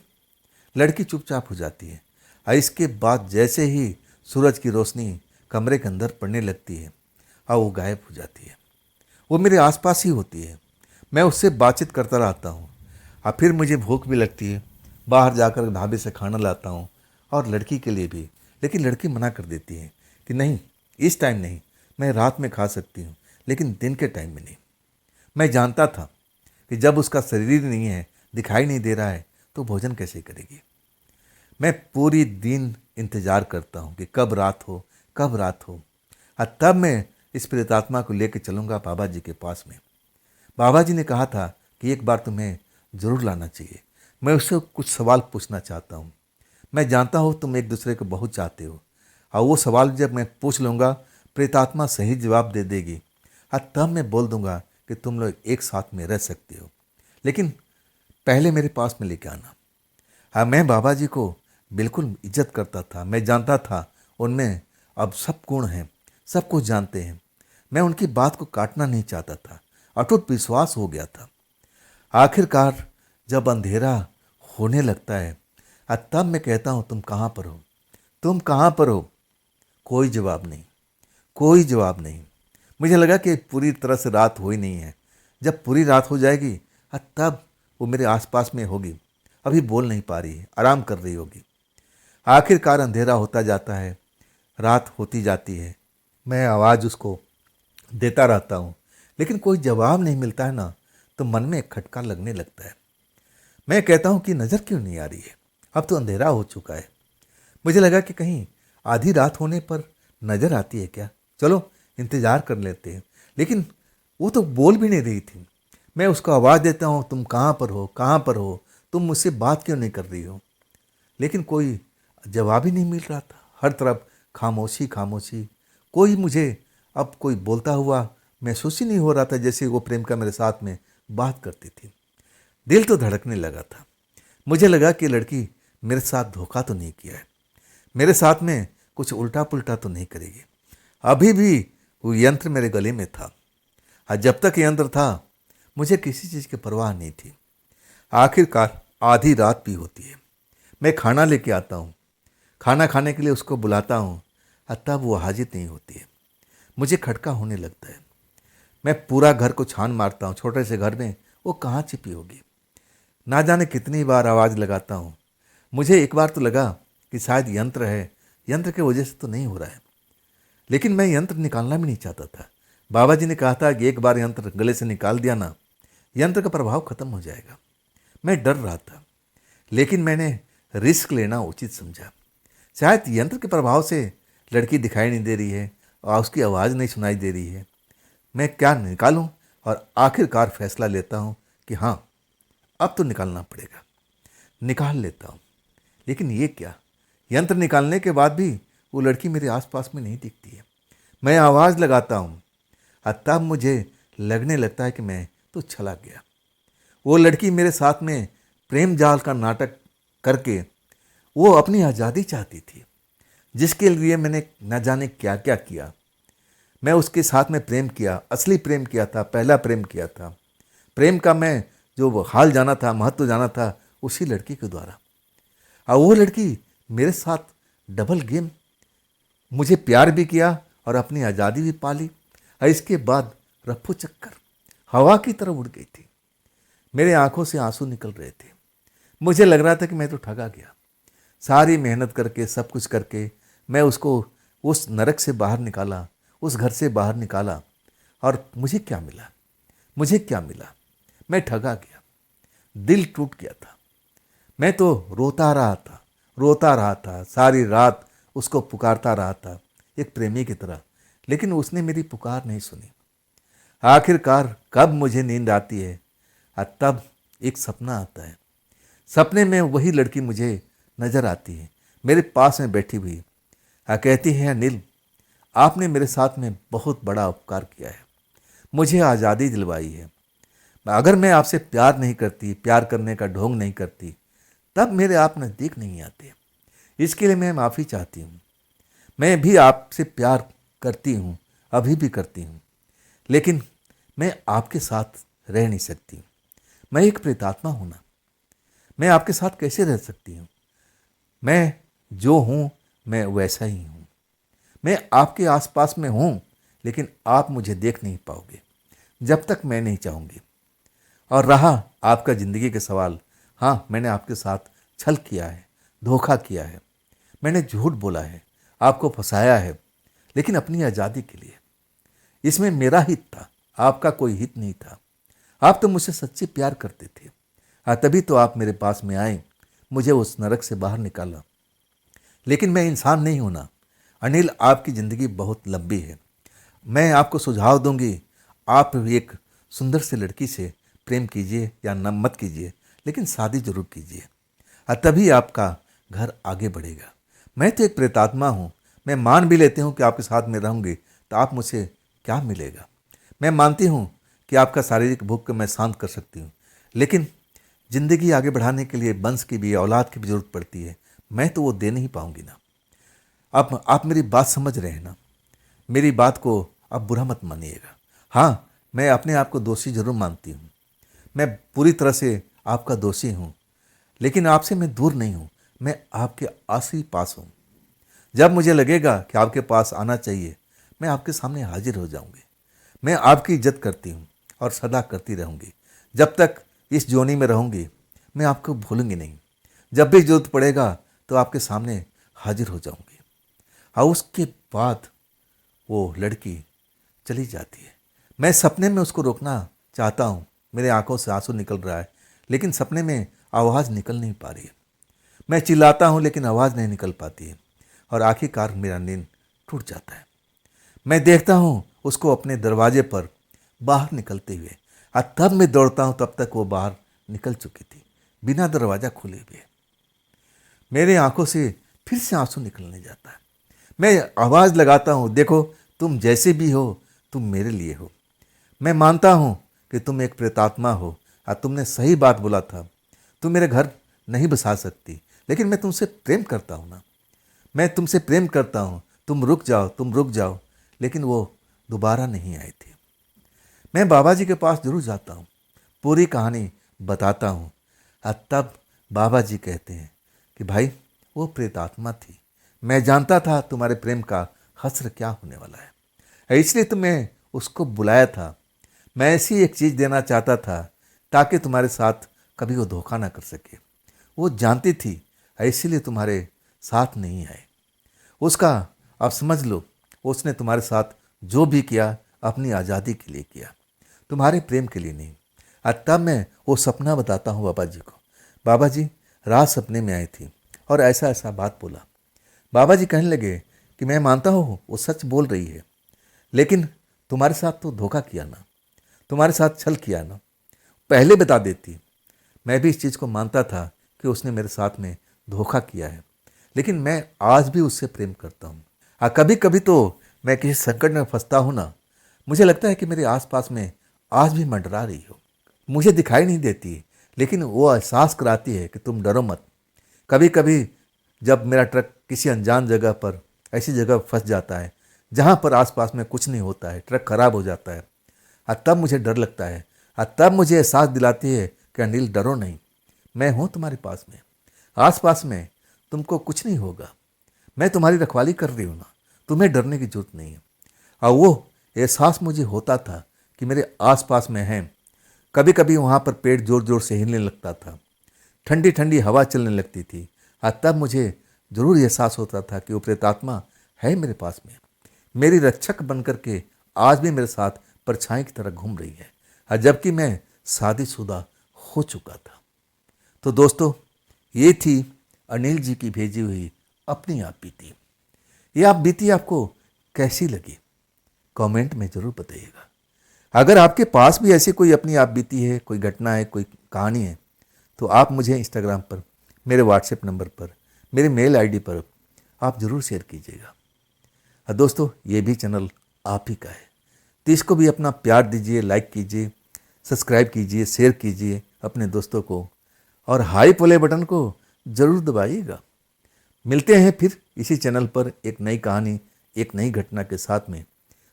लड़की चुपचाप हो जाती है और इसके बाद जैसे ही सूरज की रोशनी कमरे के अंदर पड़ने लगती है और वो गायब हो जाती है। वो मेरे आसपास ही होती है, मैं उससे बातचीत करता रहता हूँ। और फिर मुझे भूख भी लगती है, बाहर जाकर ढाबे से खाना लाता हूँ और लड़की के लिए भी, लेकिन लड़की मना कर देती है कि नहीं, इस टाइम नहीं, मैं रात में खा सकती हूँ लेकिन दिन के टाइम में नहीं। मैं जानता था कि जब उसका शरीर नहीं है, दिखाई नहीं दे रहा है, तो भोजन कैसे करेगी। मैं पूरी दिन इंतज़ार करता हूँ कि कब रात हो, कब रात हो, और तब मैं इस प्रेतात्मा को लेकर चलूँगा बाबा जी के पास में। बाबा जी ने कहा था कि एक बार तुम्हें ज़रूर लाना चाहिए। मैं उससे कुछ सवाल पूछना चाहता हूँ। मैं जानता हूँ तुम एक दूसरे को बहुत चाहते हो, और वो सवाल जब मैं पूछ लूँगा, प्रेतात्मा सही जवाब दे देगी, और तब मैं बोल दूँगा कि तुम लोग एक साथ में रह सकते हो, लेकिन पहले मेरे पास में लेके आना। हाँ, मैं बाबा जी को बिल्कुल इज्जत करता था। मैं जानता था उनमें अब सब गुण हैं, सब कुछ जानते हैं। मैं उनकी बात को काटना नहीं चाहता था, अटूट विश्वास हो गया था। आखिरकार जब अंधेरा होने लगता है, तब मैं कहता हूँ तुम कहाँ पर हो, तुम कहाँ पर हो? कोई जवाब नहीं, कोई जवाब नहीं। मुझे लगा कि पूरी तरह से रात हो ही नहीं है। जब पूरी रात हो जाएगी तब वो मेरे आसपास में होगी, अभी बोल नहीं पा रही है, आराम कर रही होगी। आखिरकार अंधेरा होता जाता है, रात होती जाती है। मैं आवाज़ उसको देता रहता हूँ, लेकिन कोई जवाब नहीं मिलता है ना, तो मन में एक खटका लगने लगता है। मैं कहता हूँ कि नज़र क्यों नहीं आ रही है, अब तो अंधेरा हो चुका है। मुझे लगा कि कहीं आधी रात होने पर नज़र आती है क्या, चलो इंतज़ार कर लेते हैं। लेकिन वो तो बोल भी नहीं रही थी। मैं उसको आवाज़ देता हूँ, तुम कहाँ पर हो, कहाँ पर हो, तुम मुझसे बात क्यों नहीं कर रही हो, लेकिन कोई जवाब ही नहीं मिल रहा था। हर तरफ खामोशी खामोशी। कोई मुझे अब कोई बोलता हुआ महसूस ही नहीं हो रहा था, जैसे वो प्रेमिका मेरे साथ में बात करती थी। दिल तो धड़कने लगा था। मुझे लगा कि लड़की मेरे साथ धोखा तो नहीं किया है, मेरे साथ में कुछ उल्टा पुल्टा तो नहीं करेगी। अभी भी वो यंत्र मेरे गले में था, और जब तक यंत्र था मुझे किसी चीज़ की परवाह नहीं थी। आखिरकार आधी रात भी होती है। मैं खाना लेके आता हूँ, खाना खाने के लिए उसको बुलाता हूँ, और तब वो हाजिर नहीं होती है। मुझे खटका होने लगता है। मैं पूरा घर को छान मारता हूँ, छोटे से घर में वो कहाँ छिपी होगी। ना जाने कितनी बार आवाज़ लगाता हूँ। मुझे एक बार तो लगा कि शायद यंत्र है, यंत्र की वजह से तो नहीं हो रहा है, लेकिन मैं यंत्र निकालना भी नहीं चाहता था। बाबा जी ने कहा था कि एक बार यंत्र गले से निकाल दिया ना, यंत्र का प्रभाव खत्म हो जाएगा। मैं डर रहा था, लेकिन मैंने रिस्क लेना उचित समझा। शायद यंत्र के प्रभाव से लड़की दिखाई नहीं दे रही है और उसकी आवाज़ नहीं सुनाई दे रही है। मैं क्या निकालूं, और आखिरकार फैसला लेता हूं कि हाँ, अब तो निकालना पड़ेगा। निकाल लेता हूं, लेकिन ये क्या, यंत्र निकालने के बाद भी वो लड़की मेरे आसपास में नहीं दिखती है। मैं आवाज़ लगाता हूँ, और तब मुझे लगने लगता है कि मैं तो चला गया। वो लड़की मेरे साथ में प्रेम जाल का नाटक करके वो अपनी आज़ादी चाहती थी, जिसके लिए मैंने न जाने क्या क्या किया। मैं उसके साथ में प्रेम किया, असली प्रेम किया था, पहला प्रेम किया था। प्रेम का मैं जो वो हाल जाना था, महत्व जाना था, उसी लड़की के द्वारा। और वो लड़की मेरे साथ डबल गेम, मुझे प्यार भी किया और अपनी आज़ादी भी पाली, और इसके बाद रफ्फू चक्कर हवा की तरह उड़ गई थी। मेरे आंखों से आंसू निकल रहे थे। मुझे लग रहा था कि मैं तो ठगा गया। सारी मेहनत करके, सब कुछ करके मैं उसको उस नरक से बाहर निकाला, उस घर से बाहर निकाला, और मुझे क्या मिला, मुझे क्या मिला? मैं ठगा गया, दिल टूट गया था। मैं तो रोता रहा था, रोता रहा था, सारी रात उसको पुकारता रहा था एक प्रेमी की तरह, लेकिन उसने मेरी पुकार नहीं सुनी। आखिरकार कब मुझे नींद आती है, और तब एक सपना आता है। सपने में वही लड़की मुझे नजर आती है, मेरे पास में बैठी हुई, और कहती है, अनिल, आपने मेरे साथ में बहुत बड़ा उपकार किया है, मुझे आज़ादी दिलवाई है। अगर मैं आपसे प्यार नहीं करती, प्यार करने का ढोंग नहीं करती, तब मेरे आप नज़दीक नहीं आते। इसके लिए मैं माफ़ी चाहती हूँ। मैं भी आपसे प्यार करती हूँ, अभी भी करती हूँ, लेकिन मैं आपके साथ रह नहीं सकती। मैं एक प्रेतात्मा हूँ ना, मैं आपके साथ कैसे रह सकती हूँ? मैं जो हूँ मैं वैसा ही हूँ। मैं आपके आसपास में हूँ, लेकिन आप मुझे देख नहीं पाओगे जब तक मैं नहीं चाहूँगी। और रहा आपका ज़िंदगी के सवाल, हाँ, मैंने आपके साथ छल किया है, धोखा किया है, मैंने झूठ बोला है, आपको फंसाया है, लेकिन अपनी आज़ादी के लिए। इसमें मेरा हित था, आपका कोई हित नहीं था। आप तो मुझसे सच्चे प्यार करते थे, हाँ, तभी तो आप मेरे पास में आए, मुझे उस नरक से बाहर निकाला। लेकिन मैं इंसान नहीं हूं ना। अनिल, आपकी ज़िंदगी बहुत लंबी है। मैं आपको सुझाव दूंगी, आप एक सुंदर से लड़की से प्रेम कीजिए या न मत कीजिए, लेकिन शादी जरूर कीजिए, और तभी आपका घर आगे बढ़ेगा। मैं तो एक प्रेतात्मा हूँ, मैं मान भी लेती हूँ कि आपके साथ में रहूँगी, तो आप मुझसे क्या मिलेगा? मैं मानती हूँ कि आपका शारीरिक भूख को मैं शांत कर सकती हूँ, लेकिन ज़िंदगी आगे बढ़ाने के लिए वंश की भी, औलाद की भी ज़रूरत पड़ती है। मैं तो वो दे नहीं पाऊँगी ना। अब आप मेरी बात समझ रहे हैं ना? मेरी बात को आप बुरा मत मानिएगा। हाँ, मैं अपने आप को दोषी जरूर मानती हूँ, मैं पूरी तरह से आपका दोषी हूँ, लेकिन आपसे मैं दूर नहीं हूँ, मैं आपके आस ही पास हूँ। जब मुझे लगेगा कि आपके पास आना चाहिए, मैं आपके सामने हाजिर हो जाऊंगी। मैं आपकी इज्जत करती हूँ और सदा करती रहूंगी, जब तक इस जोनी में रहूँगी, मैं आपको भूलूंगी नहीं। जब भी जरूरत पड़ेगा तो आपके सामने हाजिर हो जाऊंगी। और उसके बाद वो लड़की चली जाती है। मैं सपने में उसको रोकना चाहता हूँ, मेरे आंखों से आंसू निकल रहा है, लेकिन सपने में आवाज़ निकल नहीं पा रही है। मैं चिल्लाता हूँ लेकिन आवाज़ नहीं निकल पाती है और आखिरकार मेरा नींद टूट जाता है। मैं देखता हूँ उसको अपने दरवाजे पर बाहर निकलते हुए, और तब मैं दौड़ता हूँ, तब तक वो बाहर निकल चुकी थी बिना दरवाज़ा खोले हुए। मेरे आंखों से फिर से आंसू निकलने जाता है। मैं आवाज़ लगाता हूँ, देखो तुम जैसे भी हो, तुम मेरे लिए हो। मैं मानता हूँ कि तुम एक प्रेतात्मा हो और तुमने सही बात बोला था। तुम मेरे घर नहीं बसा सकती, लेकिन मैं तुमसे प्रेम करता हूँ ना, मैं तुमसे प्रेम करता हूँ। तुम रुक जाओ, तुम रुक जाओ। लेकिन वो दोबारा नहीं आई थी। मैं बाबा जी के पास जरूर जाता हूँ, पूरी कहानी बताता हूँ, और तब बाबा जी कहते हैं कि भाई वो प्रेतात्मा थी, मैं जानता था तुम्हारे प्रेम का हश्र क्या होने वाला है, इसलिए तो मैं उसको बुलाया था। मैं ऐसी एक चीज़ देना चाहता था ताकि तुम्हारे साथ कभी वो धोखा ना कर सके। वो जानती थी, इसीलिए तुम्हारे साथ नहीं आए। उसका अब समझ लो, उसने तुम्हारे साथ जो भी किया अपनी आज़ादी के लिए किया, तुम्हारे प्रेम के लिए नहीं। और तब मैं वो सपना बताता हूँ बाबा जी को। बाबा जी रात सपने में आई थी और ऐसा ऐसा बात बोला। बाबा जी कहने लगे कि मैं मानता हूँ वो सच बोल रही है, लेकिन तुम्हारे साथ तो धोखा किया ना, तुम्हारे साथ छल किया ना, पहले बता देती। मैं भी इस चीज़ को मानता था कि उसने मेरे साथ में धोखा किया है, लेकिन मैं आज भी उससे प्रेम करता हूँ। हाँ, कभी कभी तो मैं किसी संकट में फंसता हूँ ना, मुझे लगता है कि मेरे आसपास में आज भी मंडरा रही हो। मुझे दिखाई नहीं देती, लेकिन वो एहसास कराती है कि तुम डरो मत। कभी कभी जब मेरा ट्रक किसी अनजान जगह पर, ऐसी जगह फंस जाता है जहाँ पर आसपास में कुछ नहीं होता है, ट्रक खराब हो जाता है, और तब मुझे डर लगता है, और तब मुझे एहसास दिलाती है कि अनिल डरो नहीं, मैं हूँ तुम्हारे पास में, आसपास में, तुमको कुछ नहीं होगा, मैं तुम्हारी रखवाली कर रही हूँ ना, तुम्हें डरने की जरूरत नहीं है। और वो एहसास मुझे होता था कि मेरे आसपास में हैं। कभी कभी वहाँ पर पेड़ जोर जोर से हिलने लगता था, ठंडी ठंडी हवा चलने लगती थी, और तब मुझे जरूर एहसास होता था कि वो प्रेतात्मा है मेरे पास में, मेरी रक्षक बनकर के आज भी मेरे साथ परछाई की तरह घूम रही है, और जबकि मैं शादीशुदा हो चुका था। तो दोस्तों, ये थी अनिल जी की भेजी हुई अपनी आप बीती। ये आप बीती आपको कैसी लगी, कमेंट में ज़रूर बताइएगा। अगर आपके पास भी ऐसी कोई अपनी आप बीती है, कोई घटना है, कोई कहानी है, तो आप मुझे इंस्टाग्राम पर, मेरे व्हाट्सएप नंबर पर, मेरे मेल आईडी पर आप ज़रूर शेयर कीजिएगा। और दोस्तों, ये भी चैनल आप ही का है, तो इसको भी अपना प्यार दीजिए, लाइक कीजिए, सब्सक्राइब कीजिए, शेयर कीजिए अपने दोस्तों को, और हाइप वाले बटन को ज़रूर दबाइएगा। मिलते हैं फिर इसी चैनल पर एक नई कहानी, एक नई घटना के साथ में।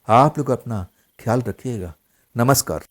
आप लोग अपना ख्याल रखिएगा। नमस्कार।